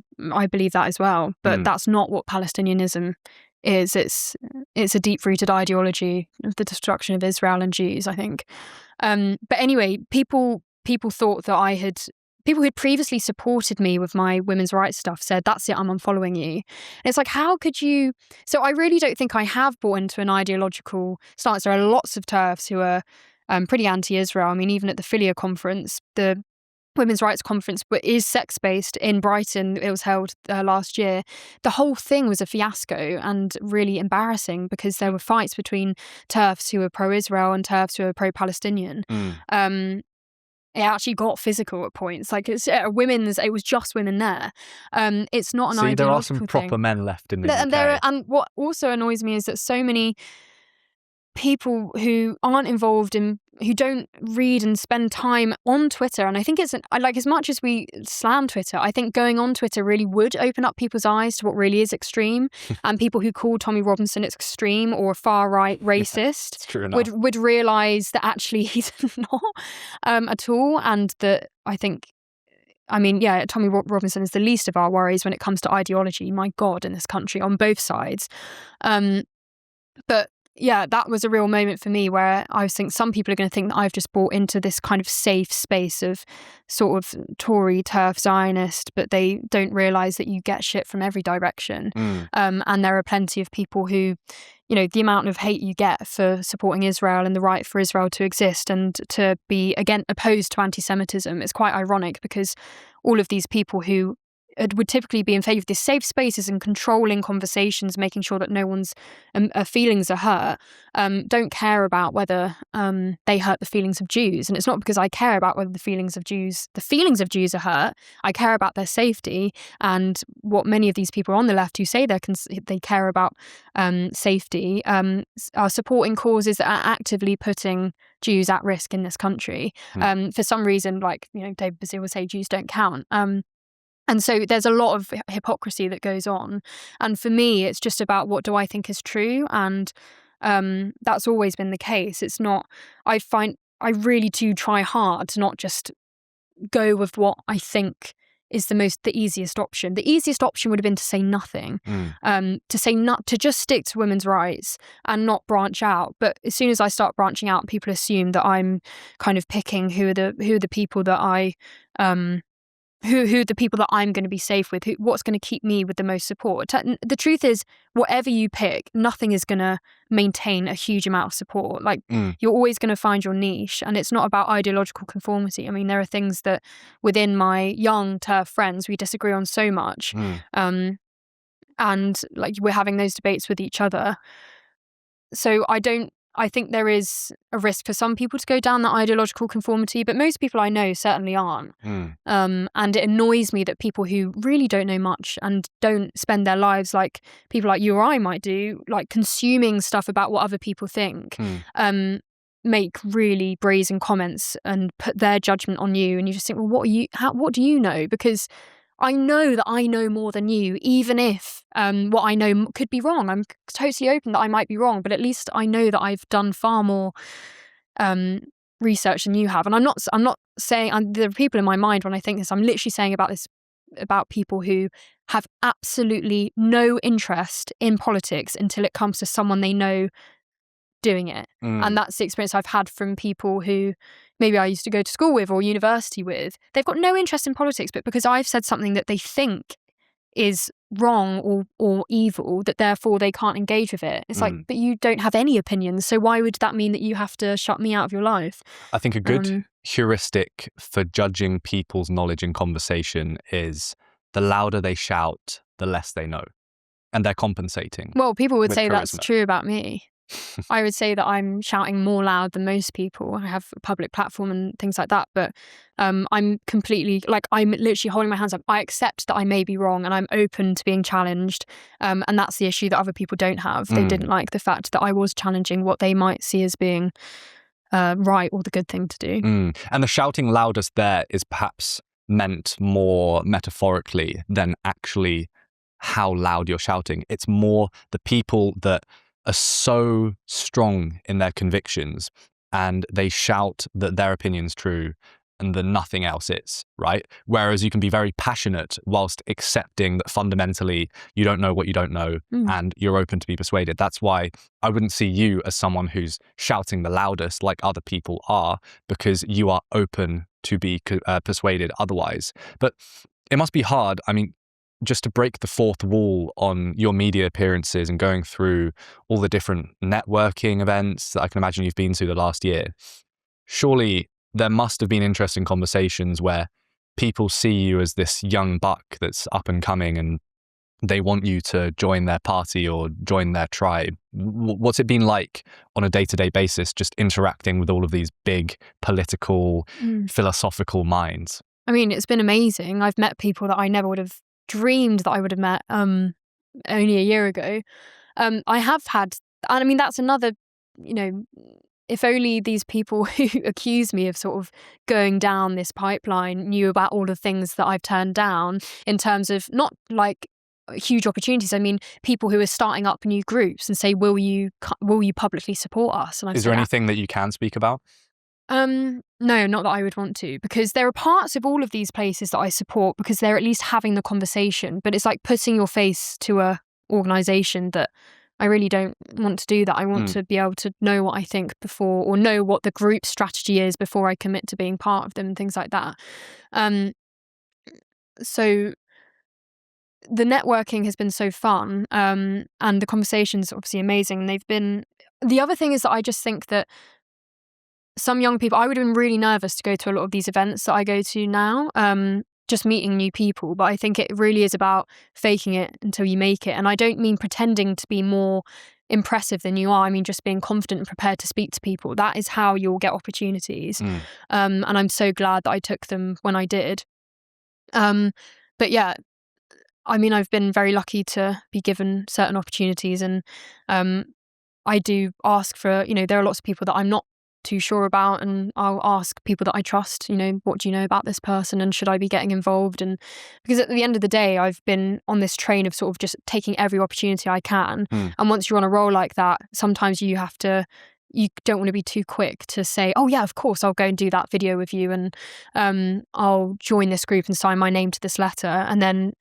believe that as well, but that's not what Palestinianism is. It's a deep-rooted ideology of the destruction of Israel and Jews, I think. But anyway, people thought that people who had previously supported me with my women's rights stuff said, that's it, I'm unfollowing you. And it's like, how could you? So I really don't think I have bought into an ideological stance. There are lots of TERFs who are pretty anti-Israel. I mean, even at the Philia conference, the women's rights conference is sex-based in Brighton. It was held last year. The whole thing was a fiasco and really embarrassing because there were fights between TERFs who were pro-Israel and TERFs who were pro-Palestinian. It actually got physical at points. Like it was just women there. It's not an ideological thing. There are some proper men left in the UK. And what also annoys me is that so many people who aren't involved in, who don't read and spend time on Twitter, and I think it's like, as much as we slam Twitter, I think going on Twitter really would open up people's eyes to what really is extreme. And people who call Tommy Robinson extreme or far right racist would realise that actually he's not at all, and that Tommy Robinson is the least of our worries when it comes to ideology. My God, in this country on both sides, but yeah, that was a real moment for me where I was thinking some people are going to think that I've just bought into this kind of safe space of sort of Tory, TERF, Zionist, but they don't realise that you get shit from every direction. And there are plenty of people who, you know, the amount of hate you get for supporting Israel and the right for Israel to exist and to be, again, opposed to anti-Semitism is quite ironic, because all of these people who would typically be in favour of these safe spaces and controlling conversations, making sure that no one's feelings are hurt, don't care about whether they hurt the feelings of Jews. And it's not because I care about whether the feelings of Jews are hurt. I care about their safety, and what many of these people on the left who say they care about safety are supporting causes that are actively putting Jews at risk in this country. For some reason, like, you know, David Bazil will say Jews don't count. And so there's a lot of hypocrisy that goes on. And for me, it's just about what do I think is true. And that's always been the case. It's not, I really do try hard to not just go with what I think is the easiest option. The easiest option would have been to say nothing, to just stick to women's rights and not branch out. But as soon as I start branching out, people assume that I'm kind of picking who are the people that who are the people that I'm going to be safe with, what's going to keep me with the most support. The truth is, whatever you pick, nothing is going to maintain a huge amount of support. Like, you're always going to find your niche, and it's not about ideological conformity. I mean, there are things that within my young TERF friends we disagree on so much, and like we're having those debates with each other. So I think there is a risk for some people to go down that ideological conformity, but most people I know certainly aren't. And it annoys me that people who really don't know much and don't spend their lives like people like you or I might do, like consuming stuff about what other people think, make really brazen comments and put their judgment on you. And you just think, well, what do you know? Because I know that I know more than you, even if what I know could be wrong. I'm totally open that I might be wrong, but at least I know that I've done far more research than you have. And I'm not saying there are people in my mind when I think this. I'm literally saying about people who have absolutely no interest in politics until it comes to someone they know doing it. And that's the experience I've had from people who maybe I used to go to school with or university with. They've got no interest in politics, but because I've said something that they think is wrong or evil, that therefore they can't engage with it. It's like, but you don't have any opinions, so why would that mean that you have to shut me out of your life? I think a good heuristic for judging people's knowledge in conversation is the louder they shout, the less they know. And they're compensating. Well, people would say charisma. That's true about me. I would say that I'm shouting more loud than most people. I have a public platform and things like that, but I'm completely, like, I'm literally holding my hands up. I accept that I may be wrong and I'm open to being challenged. And that's the issue that other people don't have. They didn't like the fact that I was challenging what they might see as being right or the good thing to do. And the shouting loudest there is perhaps meant more metaphorically than actually how loud you're shouting. It's more the people that are so strong in their convictions and they shout that their opinion's true and that nothing else is, right? Whereas you can be very passionate whilst accepting that fundamentally you don't know what you don't know and you're open to be persuaded. That's why I wouldn't see you as someone who's shouting the loudest like other people are, because you are open to be persuaded otherwise. But it must be hard. I mean, just to break the fourth wall on your media appearances and going through all the different networking events that I can imagine you've been to the last year, surely there must have been interesting conversations where people see you as this young buck that's up and coming and they want you to join their party or join their tribe. What's it been like on a day-to-day basis, just interacting with all of these big political, philosophical minds? I mean, it's been amazing. I've met people that I never would have dreamed that I would have met only a year ago. I have had, and I mean, that's another, you know, if only these people who accuse me of sort of going down this pipeline knew about all the things that I've turned down in terms of not like huge opportunities. I mean, people who are starting up new groups and say, will you publicly support us? And Is there anything that you can speak about? No, not that I would want to, because there are parts of all of these places that I support because they're at least having the conversation, but it's like putting your face to a organisation that I really don't want to do that. I want to be able to know what I think before, or know what the group strategy is before I commit to being part of them and things like that. So the networking has been so fun, and the conversations are obviously amazing. The other thing is that I just think that some young people, I would have been really nervous to go to a lot of these events that I go to now, just meeting new people. But I think it really is about faking it until you make it. And I don't mean pretending to be more impressive than you are. I mean just being confident and prepared to speak to people. That is how you'll get opportunities. And I'm so glad that I took them when I did. But yeah, I mean, I've been very lucky to be given certain opportunities, and I do ask for, there are lots of people that I'm not too sure about, and I'll ask people that I trust, what do you know about this person, and should I be getting involved? And because at the end of the day, I've been on this train of sort of just taking every opportunity I can. And once you're on a roll like that, sometimes you don't want to be too quick to say, oh yeah, of course, I'll go and do that video with you, and I'll join this group and sign my name to this letter. And then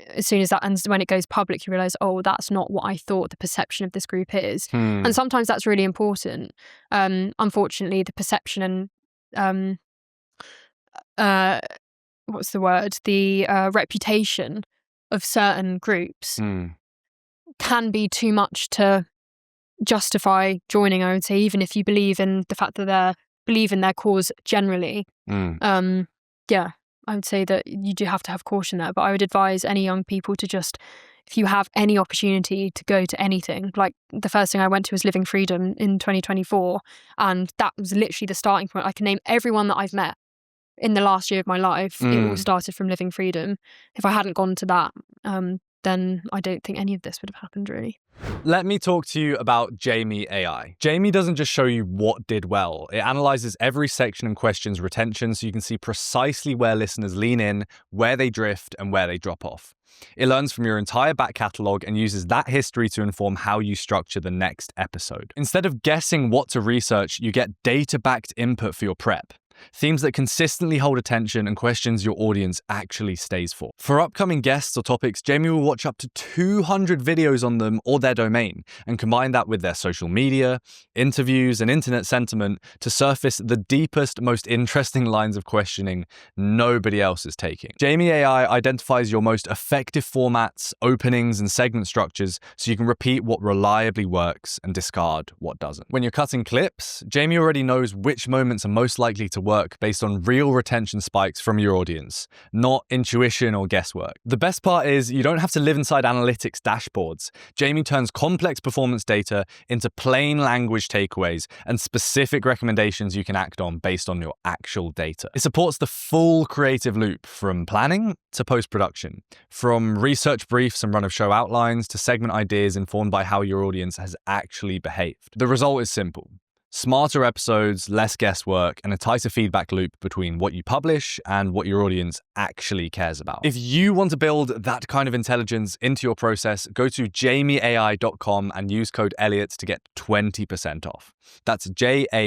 as soon as that ends, when it goes public, you realise, oh, that's not what I thought the perception of this group is. And sometimes that's really important. Unfortunately, the perception and what's the word? The reputation of certain groups can be too much to justify joining, I would say, even if you believe in the fact that they believe in their cause generally. Yeah, I would say that you do have to have caution there, but I would advise any young people to just, if you have any opportunity to go to anything, like the first thing I went to was Living Freedom in 2024, and that was literally the starting point. I can name everyone that I've met in the last year of my life. It all started from Living Freedom. If I hadn't gone to that, then I don't think any of this would have happened, really. Let me talk to you about Jamie AI. Jamie doesn't just show you what did well. It analyzes every section and questions retention so you can see precisely where listeners lean in, where they drift, and where they drop off. It learns from your entire back catalogue and uses that history to inform how you structure the next episode. Instead of guessing what to research, you get data-backed input for your prep. Themes that consistently hold attention and questions your audience actually stays for. For upcoming guests or topics, Jamie will watch up to 200 videos on them or their domain and combine that with their social media, interviews, and internet sentiment to surface the deepest, most interesting lines of questioning nobody else is taking. Jamie AI identifies your most effective formats, openings, and segment structures so you can repeat what reliably works and discard what doesn't. When you're cutting clips, Jamie already knows which moments are most likely to work based on real retention spikes from your audience, not intuition or guesswork. The best part is you don't have to live inside analytics dashboards. Jamie turns complex performance data into plain language takeaways and specific recommendations you can act on based on your actual data. It supports the full creative loop from planning to post-production, from research briefs and run-of-show outlines to segment ideas informed by how your audience has actually behaved. The result is simple. Smarter episodes, less guesswork, and a tighter feedback loop between what you publish and what your audience actually cares about. If you want to build that kind of intelligence into your process, go to jamieai.com and use code Elliot to get 20% off. That's jamieai.com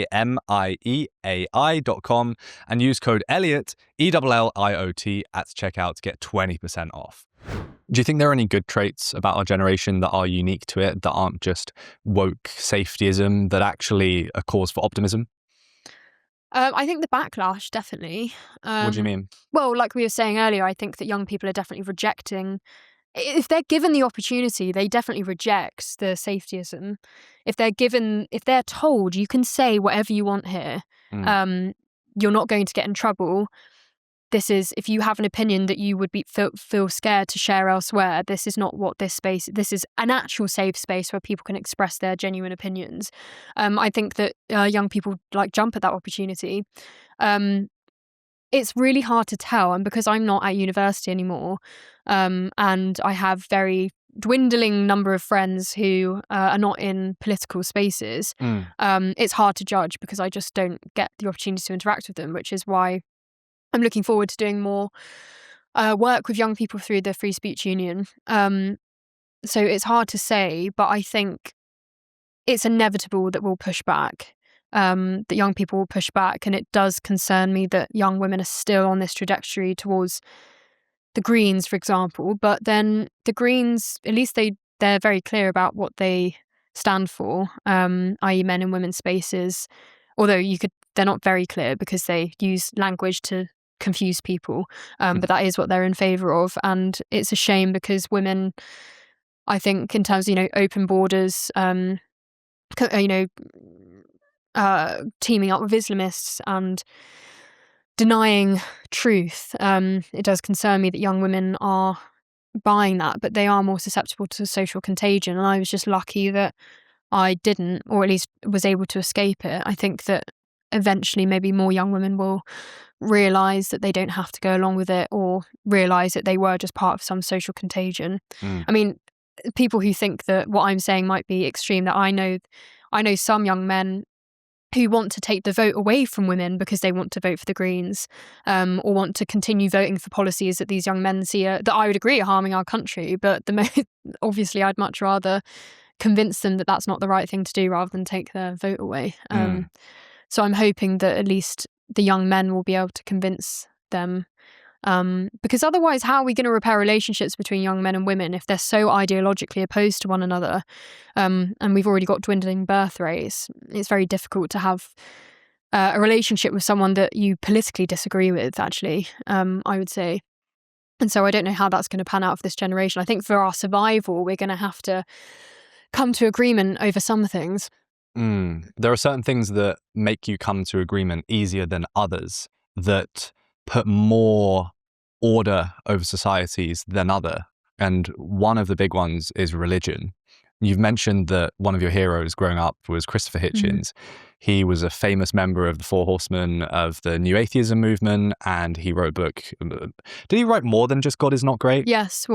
and use code Elliot, ELLIOT, at checkout to get 20% off. Do you think there are any good traits about our generation that are unique to it, that aren't just woke safetyism, that actually are cause for optimism? I think the backlash, definitely. What do you mean? Well, like we were saying earlier, I think that young people are definitely rejecting. If they're given the opportunity, they definitely reject the safetyism. If they're told you can say whatever you want here, you're not going to get in trouble. This is, if you have an opinion that you would feel scared to share elsewhere, this is not what this is an actual safe space where people can express their genuine opinions. I think that young people jump at that opportunity. It's really hard to tell, and because I'm not at university anymore, and I have very dwindling number of friends who are not in political spaces, it's hard to judge because I just don't get the opportunity to interact with them, which is why I'm looking forward to doing more work with young people through the Free Speech Union. So it's hard to say, but I think it's inevitable that we'll push back, that young people will push back. And it does concern me that young women are still on this trajectory towards the Greens, for example. But then the Greens, at least they they're very clear about what they stand for, i.e. men and women's spaces. Although they're not very clear because they use language to confuse people. But that is what they're in favour of. And it's a shame because women, I think, in terms of, open borders, teaming up with Islamists and denying truth, it does concern me that young women are buying that, but they are more susceptible to social contagion. And I was just lucky that I didn't, or at least was able to escape it. I think that eventually maybe more young women will realise that they don't have to go along with it, or realise that they were just part of some social contagion. I mean, people who think that what I'm saying might be extreme, that I know some young men who want to take the vote away from women because they want to vote for the Greens, or want to continue voting for policies that these young men see that I would agree are harming our country. But obviously I'd much rather convince them that that's not the right thing to do rather than take their vote away. So I'm hoping that at least the young men will be able to convince them. Because otherwise, how are we going to repair relationships between young men and women if they're so ideologically opposed to one another? And we've already got dwindling birth rates. It's very difficult to have a relationship with someone that you politically disagree with, actually, I would say. And so I don't know how that's going to pan out for this generation. I think for our survival, we're going to have to come to agreement over some things. There are certain things that make you come to agreement easier than others, that put more order over societies than other. And one of the big ones is religion. You've mentioned that one of your heroes growing up was Christopher Hitchens. He was a famous member of the Four Horsemen of the New Atheism movement, and he wrote a book. Did he write more than just God Is Not Great? Yes,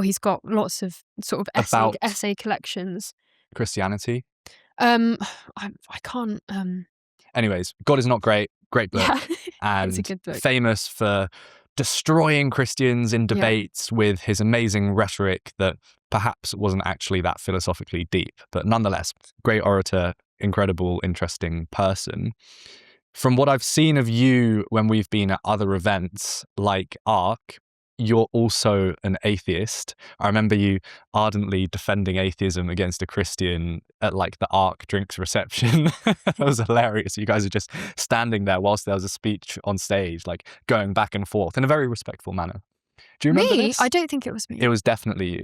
he's got lots of sort of essay collections. Christianity? I can't. Anyways, God Is Not Great. Great book. Yeah, and it's a good book. Famous for destroying Christians in debates with his amazing rhetoric that perhaps wasn't actually that philosophically deep, but nonetheless, great orator, incredible, interesting person. From what I've seen of you when we've been at other events like ARC, you're also an atheist. I remember you ardently defending atheism against a Christian at like the ARC drinks reception. That was hilarious. You guys are just standing there whilst there was a speech on stage, like going back and forth in a very respectful manner. Do you remember this? I don't think it was me. It was definitely you.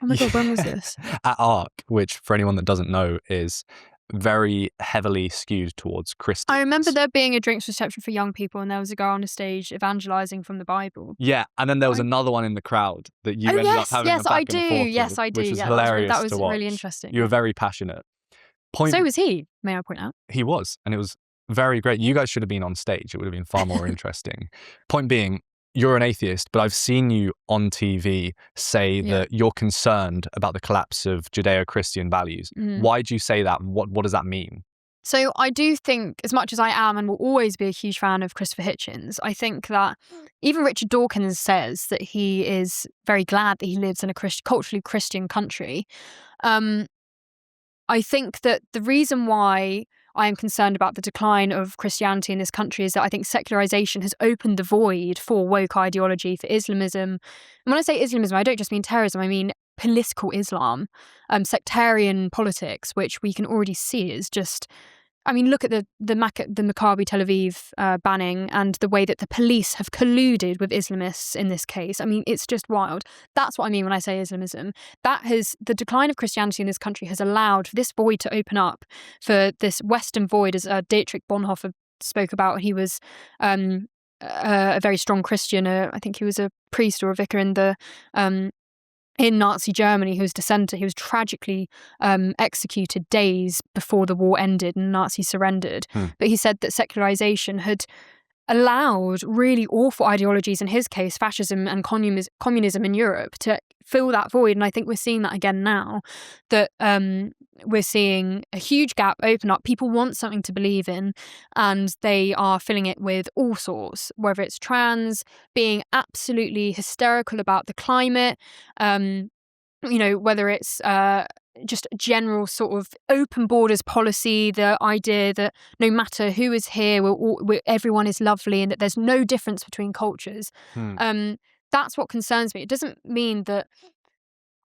Oh my God, when was this? At ARC, which for anyone that doesn't know is very heavily skewed towards Christians. I remember there being a drinks reception for young people, and there was a girl on a stage evangelizing from the Bible. Yeah, and then there was another one in the crowd that you ended up having a back and forth with, Yes, I do. Which was hilarious that was to watch. Really interesting. You were very passionate. So was he, may I point out? He was, and it was very great. You guys should have been on stage. It would have been far more interesting. Point being, you're an atheist, but I've seen you on TV say that you're concerned about the collapse of Judeo-Christian values. Why do you say that? What does that mean? So I do think, as much as I am and will always be a huge fan of Christopher Hitchens, I think that even Richard Dawkins says that he is very glad that he lives in a culturally Christian country. I think that the reason why I am concerned about the decline of Christianity in this country is that I think secularization has opened the void for woke ideology, for Islamism. And when I say Islamism, I don't just mean terrorism, I mean political Islam, sectarian politics, which we can already see is just... I mean, look at the Maccabi Tel Aviv banning and the way that the police have colluded with Islamists in this case. I mean, it's just wild. That's what I mean when I say Islamism. The decline of Christianity in this country has allowed for this void to open up, for this Western void, as Dietrich Bonhoeffer spoke about. He was a very strong Christian. I think he was a priest or a vicar in Nazi Germany, who was dissenter. He was tragically executed days before the war ended and Nazis surrendered. But he said that secularization had allowed really awful ideologies, in his case, fascism and communism in Europe, to fill that void. And I think we're seeing that again now, that we're seeing a huge gap open up. People want something to believe in, and they are filling it with all sorts, whether it's trans, being absolutely hysterical about the climate, whether it's just a general sort of open borders policy, the idea that no matter who is here, everyone is lovely and that there's no difference between cultures. That's what concerns me. It doesn't mean that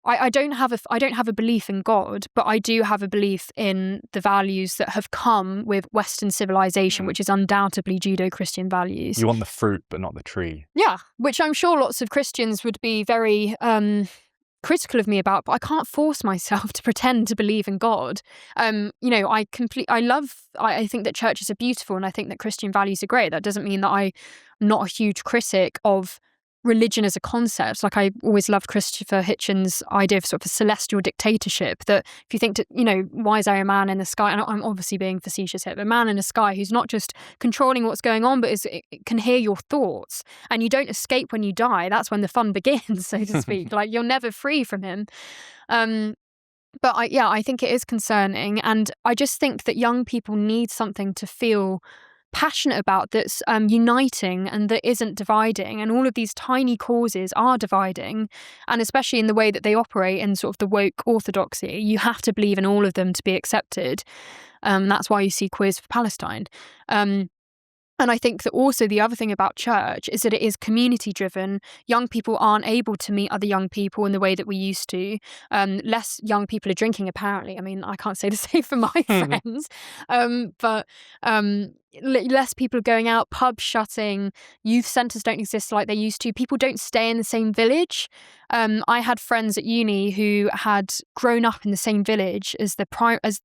I don't have a belief in God, but I do have a belief in the values that have come with Western civilization, which is undoubtedly Judeo-Christian values. You want the fruit, but not the tree. Yeah, which I'm sure lots of Christians would be very critical of me about, but I can't force myself to pretend to believe in God. I think that churches are beautiful, and I think that Christian values are great. That doesn't mean that I'm not a huge critic of religion as a concept. Like, I always loved Christopher Hitchens' idea of sort of a celestial dictatorship, that if you think, why is there a man in the sky? And I'm obviously being facetious here, but a man in the sky who's not just controlling what's going on, but can hear your thoughts, and you don't escape when you die. That's when the fun begins, so to speak. Like, you're never free from him. But I think it is concerning, and I just think that young people need something to feel passionate about that's uniting and that isn't dividing. And all of these tiny causes are dividing, and especially in the way that they operate in sort of the woke orthodoxy, you have to believe in all of them to be accepted. That's why you see Queers for Palestine. And I think that also the other thing about church is that it is community driven. Young people aren't able to meet other young people in the way that we used to. Less young people are drinking, apparently. I mean, I can't say the same for my friends. But less people are going out, pubs shutting, youth centres don't exist like they used to. People don't stay in the same village. I had friends at uni who had grown up in the same village as they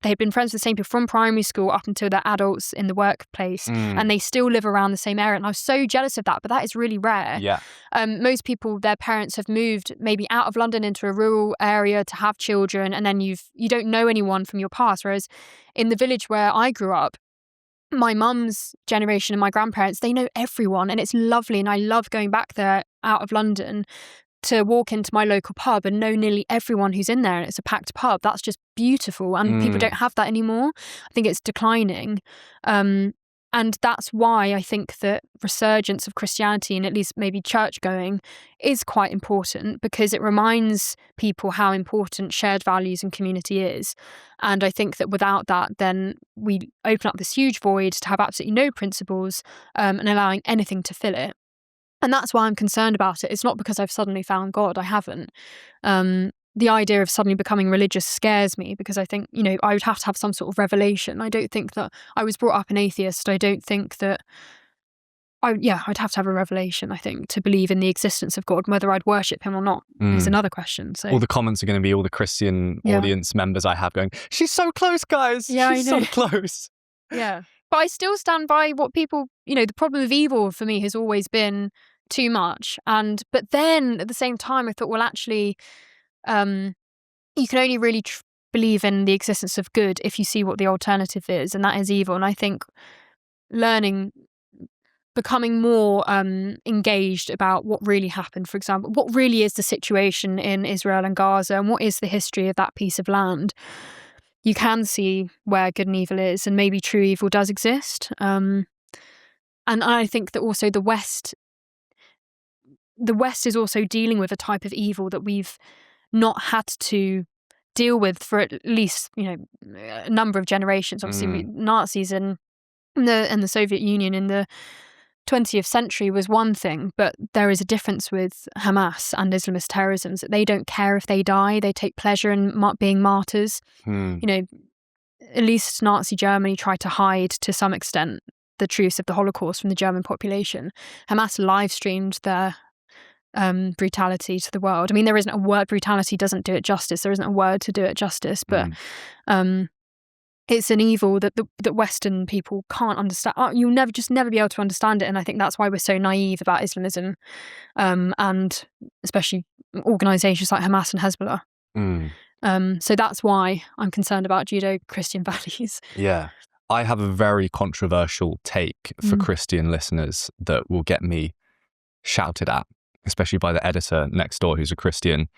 had been friends with the same people from primary school up until they're adults in the workplace, and they still live around the same area. And I was so jealous of that, but that is really rare. Yeah. Most people, their parents have moved maybe out of London into a rural area to have children, and then you don't know anyone from your past. Whereas in the village where I grew up, my mum's generation and my grandparents, they know everyone, and it's lovely. And I love going back there out of London to walk into my local pub and know nearly everyone who's in there, and it's a packed pub. That's just beautiful, and people don't have that anymore. I think it's declining. And that's why I think that resurgence of Christianity, and at least maybe church going, is quite important, because it reminds people how important shared values and community is. And I think that without that, then we open up this huge void to have absolutely no principles, and allowing anything to fill it. And that's why I'm concerned about it. It's not because I've suddenly found God. I haven't. The idea of suddenly becoming religious scares me, because I think, I would have to have some sort of revelation. I don't think that I was brought up an atheist. I don't think that I'd have to have a revelation, I think, to believe in the existence of God. Whether I'd worship him or not is another question. So all the comments are going to be all the Christian audience members I have going, she's so close, guys. Yeah, she's so close. Yeah. But I still stand by what people, the problem of evil for me has always been too much. But then at the same time, I thought, well, actually, you can only really believe in the existence of good if you see what the alternative is, and that is evil. And I think becoming more engaged about what really happened, for example, what really is the situation in Israel and Gaza, and what is the history of that piece of land, you can see where good and evil is, and maybe true evil does exist. And I think that also the West is also dealing with a type of evil that we've not had to deal with for at least a number of generations. Obviously, Nazis and the Soviet Union in the 20th century was one thing, but there is a difference with Hamas and Islamist terrorism, that they don't care if they die. They take pleasure in being martyrs. At least Nazi Germany tried to hide to some extent the truths of the Holocaust from the German population. Hamas live streamed their brutality to the world. I mean, there isn't a word. Brutality doesn't do it justice. There isn't a word to do it justice, but it's an evil that Western people can't understand. You'll never be able to understand it. And I think that's why we're so naive about Islamism, and especially organisations like Hamas and Hezbollah. So that's why I'm concerned about Judeo-Christian values. Yeah. I have a very controversial take for Christian listeners that will get me shouted at, especially by the editor next door who's a Christian.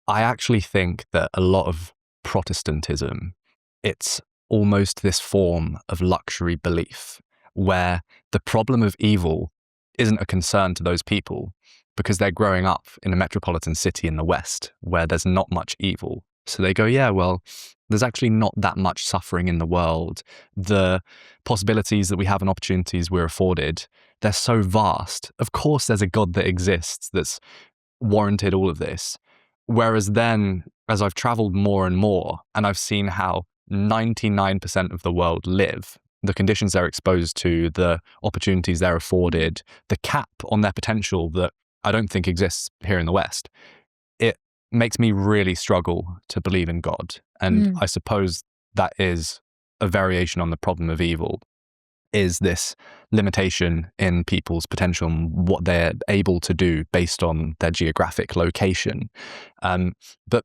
I actually think that a lot of Protestantism, it's almost this form of luxury belief where the problem of evil isn't a concern to those people because they're growing up in a metropolitan city in the West where there's not much evil. So they go, yeah, well, there's actually not that much suffering in the world. The possibilities that we have and opportunities we're afforded, they're so vast. Of course, there's a God that exists that's warranted all of this. Whereas then, as I've traveled more and more, and I've seen how 99% of the world live, the conditions they're exposed to, the opportunities they're afforded, the cap on their potential that I don't think exists here in the West, it makes me really struggle to believe in God. And I suppose that is a variation on the problem of evil, is this limitation in people's potential and what they're able to do based on their geographic location. But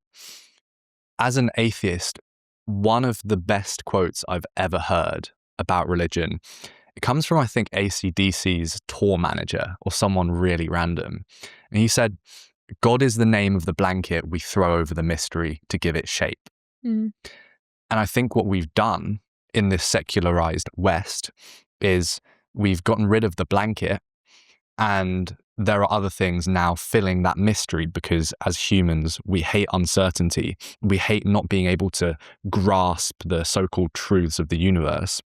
as an atheist, one of the best quotes I've ever heard about religion, it comes from, I think, AC/DC's tour manager or someone really random. And he said, "God is the name of the blanket we throw over the mystery to give it shape." And I think what we've done in this secularized West is we've gotten rid of the blanket, and there are other things now filling that mystery, because as humans, we hate uncertainty. We hate not being able to grasp the so-called truths of the universe.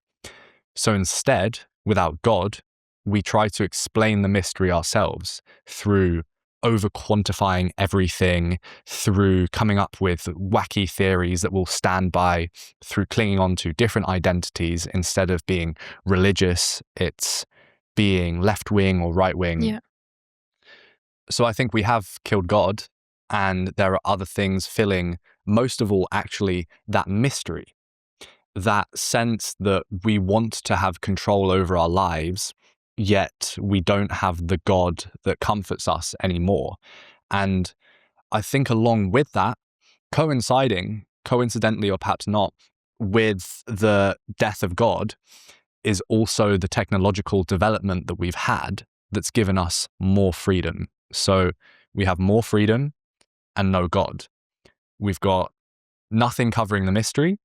So instead, without God, we try to explain the mystery ourselves through over-quantifying everything, through coming up with wacky theories that we'll stand by, through clinging on to different identities. Instead of being religious, it's being left-wing or right-wing. Yeah. So I think we have killed God, and there are other things filling, most of all, actually, that mystery. That sense that we want to have control over our lives, yet we don't have the God that comforts us anymore. And I think along with that, coincidentally or perhaps not, with the death of God is also the technological development that we've had that's given us more freedom. So we have more freedom and no God. We've got nothing covering the mystery,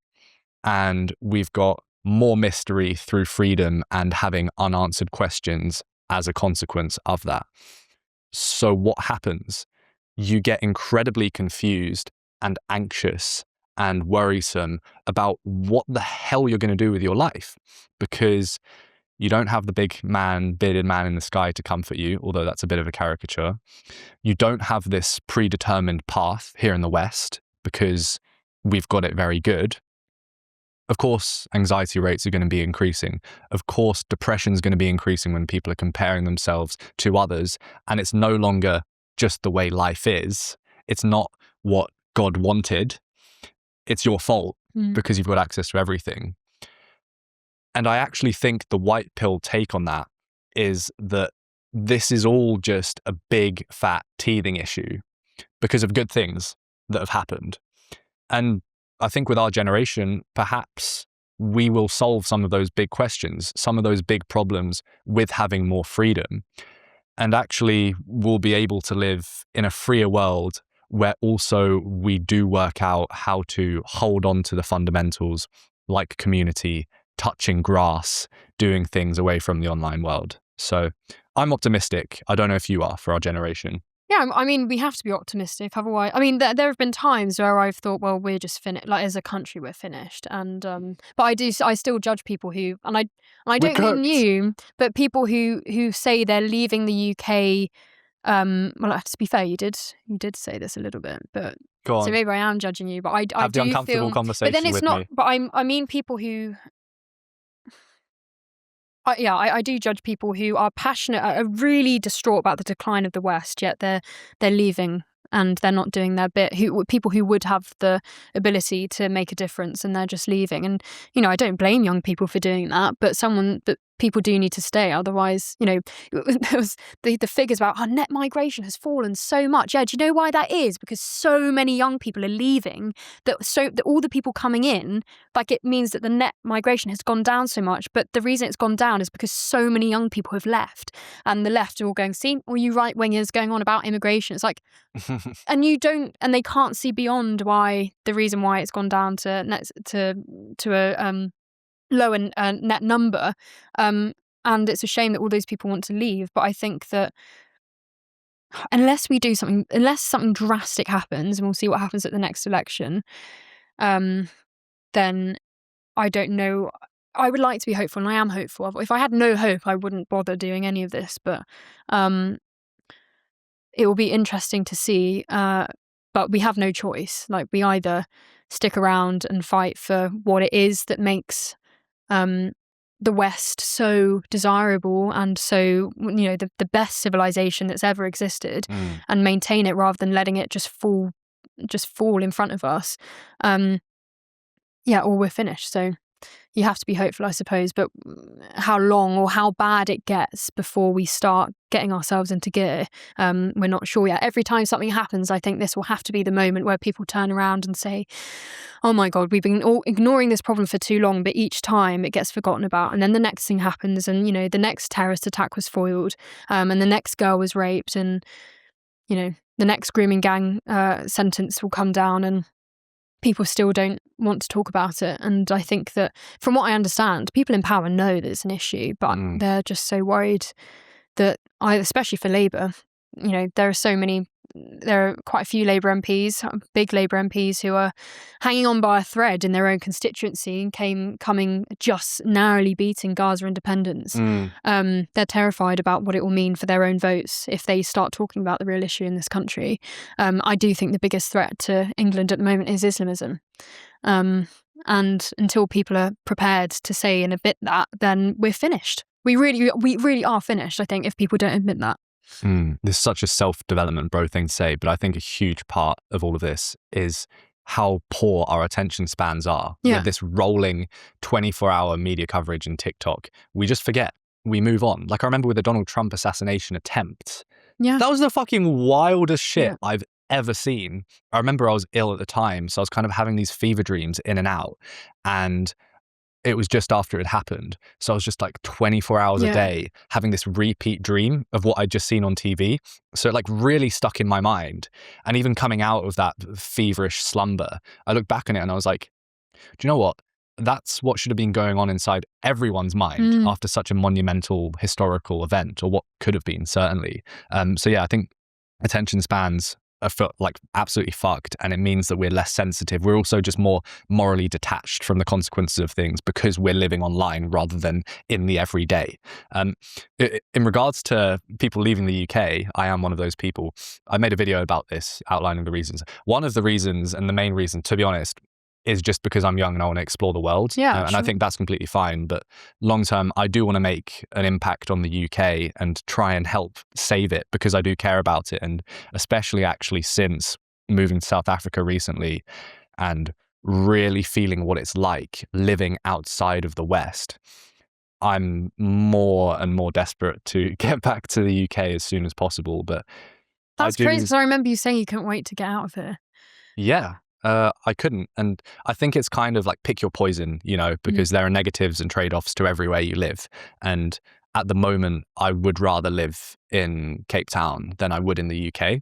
and we've got more mystery through freedom and having unanswered questions as a consequence of that. So what happens? You get incredibly confused and anxious and worrisome about what the hell you're going to do with your life, because you don't have the big man, bearded man in the sky to comfort you, although that's a bit of a caricature. You don't have this predetermined path here in the West because we've got it very good. Of course, anxiety rates are going to be increasing. Of course, depression is going to be increasing when people are comparing themselves to others. And it's no longer just the way life is. It's not what God wanted. It's your fault because you've got access to everything. And I actually think the white pill take on that is that this is all just a big, fat teething issue because of good things that have happened. And I think with our generation, perhaps we will solve some of those big questions, some of those big problems with having more freedom. And actually, we'll be able to live in a freer world where also we do work out how to hold on to the fundamentals like community, touching grass, doing things away from the online world. So I'm optimistic. I don't know if you are for our generation. Yeah, I mean, we have to be optimistic. Otherwise, I mean, there have been times where I've thought, well, we're just finished. Like as a country, we're finished. And but I still judge people who, and I don't mean you, but people who say they're leaving the UK. Well, to be fair, you did say this a little bit, but go on. So maybe I am judging you. But I have do the uncomfortable feel, conversation. But then it's with not. me. But I mean people who. I do judge people who are passionate, are really distraught about the decline of the West, yet they're leaving and they're not doing their bit. People who would have the ability to make a difference and they're just leaving. And I don't blame young people for doing that, but people do need to stay. Otherwise, there was the figures about how net migration has fallen so much. Yeah, do you know why that is? Because so many young people are leaving that all the people coming in, like it means that the net migration has gone down so much. But the reason it's gone down is because so many young people have left, and the left are all going, see, all you right wingers going on about immigration. It's like, and they can't see beyond the reason why it's gone down to a low net number, and it's a shame that all those people want to leave. But I think that unless something drastic happens, and we'll see what happens at the next election, then I don't know. I would like to be hopeful, and I am hopeful. If I had no hope, I wouldn't bother doing any of this. But it will be interesting to see but we have no choice. Like, we either stick around and fight for what it is that makes the West so desirable and so, the best civilization that's ever existed, and maintain it rather than letting it just fall in front of us. Or we're finished. So you have to be hopeful, I suppose, but how long or how bad it gets before we start getting ourselves into gear, we're not sure yet. Every time something happens, I think this will have to be the moment where people turn around and say, oh my God, we've been ignoring this problem for too long, but each time it gets forgotten about. And then the next thing happens, and, the next terrorist attack was foiled, and the next girl was raped, and, the next grooming gang sentence will come down, and people still don't want to talk about it. And I think that, from what I understand, people in power know that it's an issue, but they're just so worried that, especially for Labour, there are quite a few Labour MPs, big Labour MPs, who are hanging on by a thread in their own constituency and coming just narrowly beating Gaza independence. They're terrified about what it will mean for their own votes if they start talking about the real issue in this country. I do think the biggest threat to England at the moment is Islamism. And until people are prepared to say and admit that, then we're finished. We really are finished, I think, if people don't admit that. This is such a self-development bro thing to say, but I think a huge part of all of this is how poor our attention spans are. With this rolling 24-hour media coverage and TikTok, we just forget. We move on. Like, I remember with the Donald Trump assassination attempt. Yeah. That was the fucking wildest shit I've ever seen. I remember I was ill at the time, so I was kind of having these fever dreams in and out. And it was just after it happened. So I was just like 24 hours a day having this repeat dream of what I'd just seen on TV. So it like really stuck in my mind. And even coming out of that feverish slumber, I looked back on it and I was like, do you know what? That's what should have been going on inside everyone's mind after such a monumental historical event, or what could have been, certainly. So yeah, I think attention spans are like absolutely fucked, and it means that we're less sensitive. We're also just more morally detached from the consequences of things because we're living online rather than in the everyday. In regards to people leaving the UK, I am one of those people. I made a video about this, outlining the reasons. One of the reasons, and the main reason, to be honest, is just because I'm young and I want to explore the world. And I think that's completely fine. But long term, I do want to make an impact on the UK and try and help save it, because I do care about it. And especially actually since moving to South Africa recently and really feeling what it's like living outside of the West, I'm more and more desperate to get back to the UK as soon as possible. But that's crazy, because I remember you saying you couldn't wait to get out of here. Yeah. I couldn't. And I think it's kind of like pick your poison, because there are negatives and trade-offs to everywhere you live. And at the moment, I would rather live in Cape Town than I would in the UK.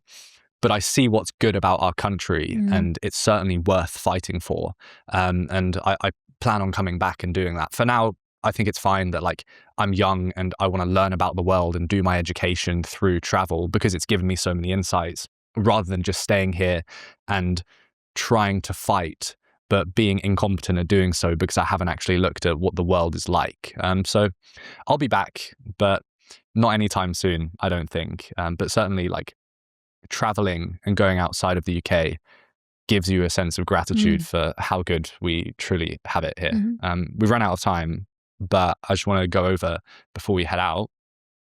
But I see what's good about our country, and it's certainly worth fighting for. And I plan on coming back and doing that. For now, I think it's fine that like I'm young and I want to learn about the world and do my education through travel, because it's given me so many insights, rather than just staying here and trying to fight, but being incompetent at doing so because I haven't actually looked at what the world is like. So I'll be back, but not anytime soon, I don't think. But certainly like traveling and going outside of the UK gives you a sense of gratitude for how good we truly have it here. We've run out of time, but I just want to go over, before we head out,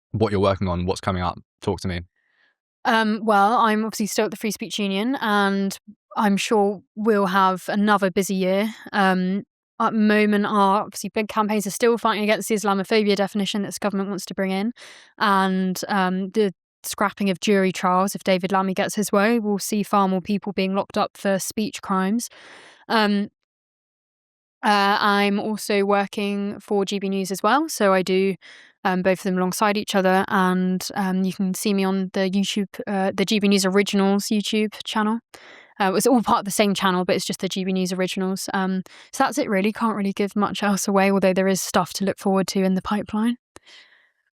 what you're working on, what's coming up. Talk to me. Well, I'm obviously still at the Free Speech Union, and I'm sure we'll have another busy year. At the moment, our obviously big campaigns are still fighting against the Islamophobia definition that this government wants to bring in, and the scrapping of jury trials. If David Lammy gets his way, we'll see far more people being locked up for speech crimes. I'm also working for GB News as well, so I do both of them alongside each other, and you can see me on the YouTube, the GB News Originals YouTube channel. It's all part of the same channel, but it's just the GB News Originals. So that's it really. Can't really give much else away, although there is stuff to look forward to in the pipeline.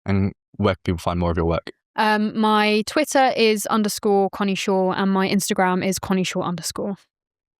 And where can people find more of your work? My Twitter is _Connie Shaw, and my Instagram is Connie Shaw _.